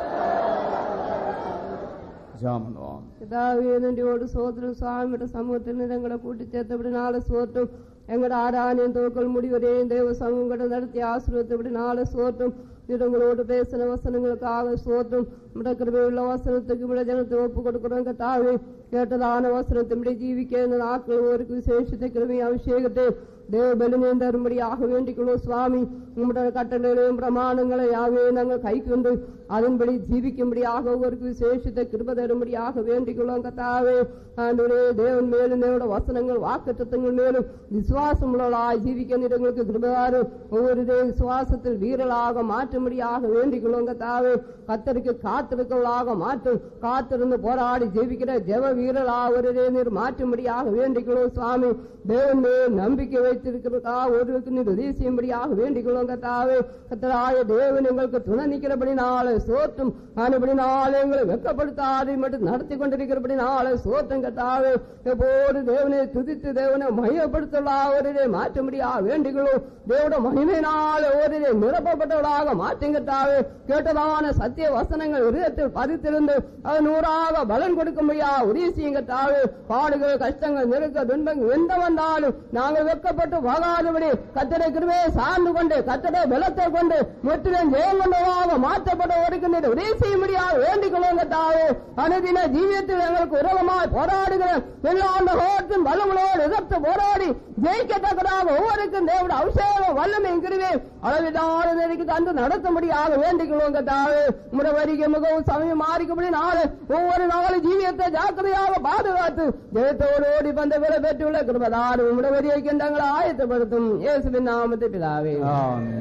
ஜெபம். பிதாவே நன்றியோடு ஸ்தோத்திரம். சுவாமியோட சமூகத்தில் எங்களை கூட்டி சேர்த்தபடினால ஸ்தோத்திரம். எங்களோட ஆராதனையின் துவக்கல் முடிவரையும் தேவ சமூகங்களை நடத்தி ஆசீர்வதித்தபடினால ஸ்தோத்திரம். உங்களோடு பேசின வசனங்களுக்காக ஸ்தோத்திரம். நம்முடைய கிருபையுள்ள வசனத்துக்கு நம்முடைய ஜனத்தை ஒப்பு கொடுக்கிறோம் கர்த்தாவே. கேட்டதான வசனத்தை நம்முடைய ஜீவிக்க இந்த நாட்கள் ஒரு விசேஷத்தை கிருபை அபிஷேகத்தை தேவ பலனையும் தரும்படியாக வேண்டிக்கொள்ளும் சுவாமி. உங்களுடைய கட்டளைகளையும் பிரமாணங்களை யாவே நாங்கள் கை கொண்டு அதன்படி ஜீவிக்கும்படியாக ஒரு விசேஷத்தை கிருபை தரும்படியாக வேண்டிக்கொள்ளும் கர்த்தாவே. ஆண்டவரே, தேவன் மேலும் தேவனுடைய வசனங்கள் வாக்குத்தத்தங்கள் மேலும் விசுவாசம் உள்ளவர்களாய் ஜீவிக்க எங்களுக்கு கிருபையாரு ஒவ்வொரு விசுவாசத்தில் வீரலாக மாற்றும்படியாக வேண்டிக்கொள்ளும் கர்த்தாவே. கர்த்தருக்கு காத்திருக்கவளாக மாற்றும் காத்திருந்து போராடி ஜீவிக்கிற ஜெப வீரலா ஒரு நீர் மாற்றும்படியாக வேண்டிக்கொள்ளும் சுவாமி. தேவன் மேல் நம்பிக்கை வைத்திருக்கிறதா ஒருவருக்கு நீர் உதவி செய்யும்படியாக வேண்டிக்கொள்ளும் கர்த்தாவே. கர்த்தராய தேவன் எங்களுக்கு துணை நிற்கிறபடினால சோற்றும் ஆனபடினால எங்களை வெட்கப்படுத்தாது மட்டும் நடத்தி கொண்டிருக்கிறபடினால சோற்றம் கர்த்தாவே. எப்போது தேவனை துதித்து தேவனை மையப்படுத்தலா ஒரு மாற்றும்படியாக வேண்டிக்கொள்ளும். தேவட மகிமையினால ஒரு நிரப்பப்பட்டவளாக மாற்றுங்கட்டாவே. கேட்டதான சத்திய வசனங்கள் இதயத்தில் பதித்திருந்து அது 100ஆக பலன் கொடுக்கும்படியா உதவி செய்யுங்கட்டாவே. பாடுகள் கஷ்டங்கள் நெருக்க துன்பங்கள் எந்த வந்தாலும் நாங்கள் வெட்கப்பட்டு வாகாதபடி கர்த்தரை கிருபையை சார்ந்து கொண்டு கர்த்தரை பலத்தை கொண்டு முற்றிலும் ஜெயம் கொண்டவாக மாற்றப்பட்ட ஒரு உதவி செய்யும்படியாக வேண்டிக் கொள்ளுங்கட்டாவே. அனுதின ஜீவியத்தில் எங்களுக்கு உறவமாய் போராடுகிற எல்லா கோட்டின் வல்லங்களோடு எதிர்த்து போராடி ஜெயிக்கத்தக்கதாக ஒவ்வொருக்கும் தேவனுடைய அபிஷேகம் வல்லமையும் கிருபை அளவில்லாத நெறிக்கு தந்து நடத்தும்படியாக வேண்டிக் கொள்ளுங்கட்டாவே. உம்முடைய வரிகை மிகவும் சமயம் மாறிக்கும்படி நாளை ஒவ்வொரு நாளும் ஜீவியத்தை ஜாக்கிரதையாக பாதுகாத்து ஜெயத்தோடு ஓடி வந்த விலை பெற்றுள்ள கிருபதாரும் உம்முடைய வரியை கிண்டங்களை ஆயத்தப்படுத்தும் இயேசுவின் நாமத்தில் பிதாவே.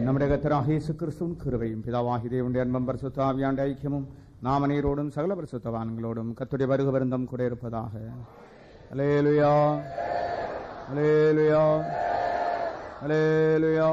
நம்முடைய கர்த்தராகிய இயேசு கிறிஸ்துவின் கிருபையும் பிதாவாகிய தேவனுடைய அன்பும் பரிசுத்த ஆவியானவருடைய ஐக்கியமும் நாம நீரோடும் சகல பரிசுத்தவான்களோடும் கர்த்தருடைய வருகை பரிந்தும் கூட இருப்பதாக. அல்லேலூயா, அல்லேலூயா, அல்லேலூயா.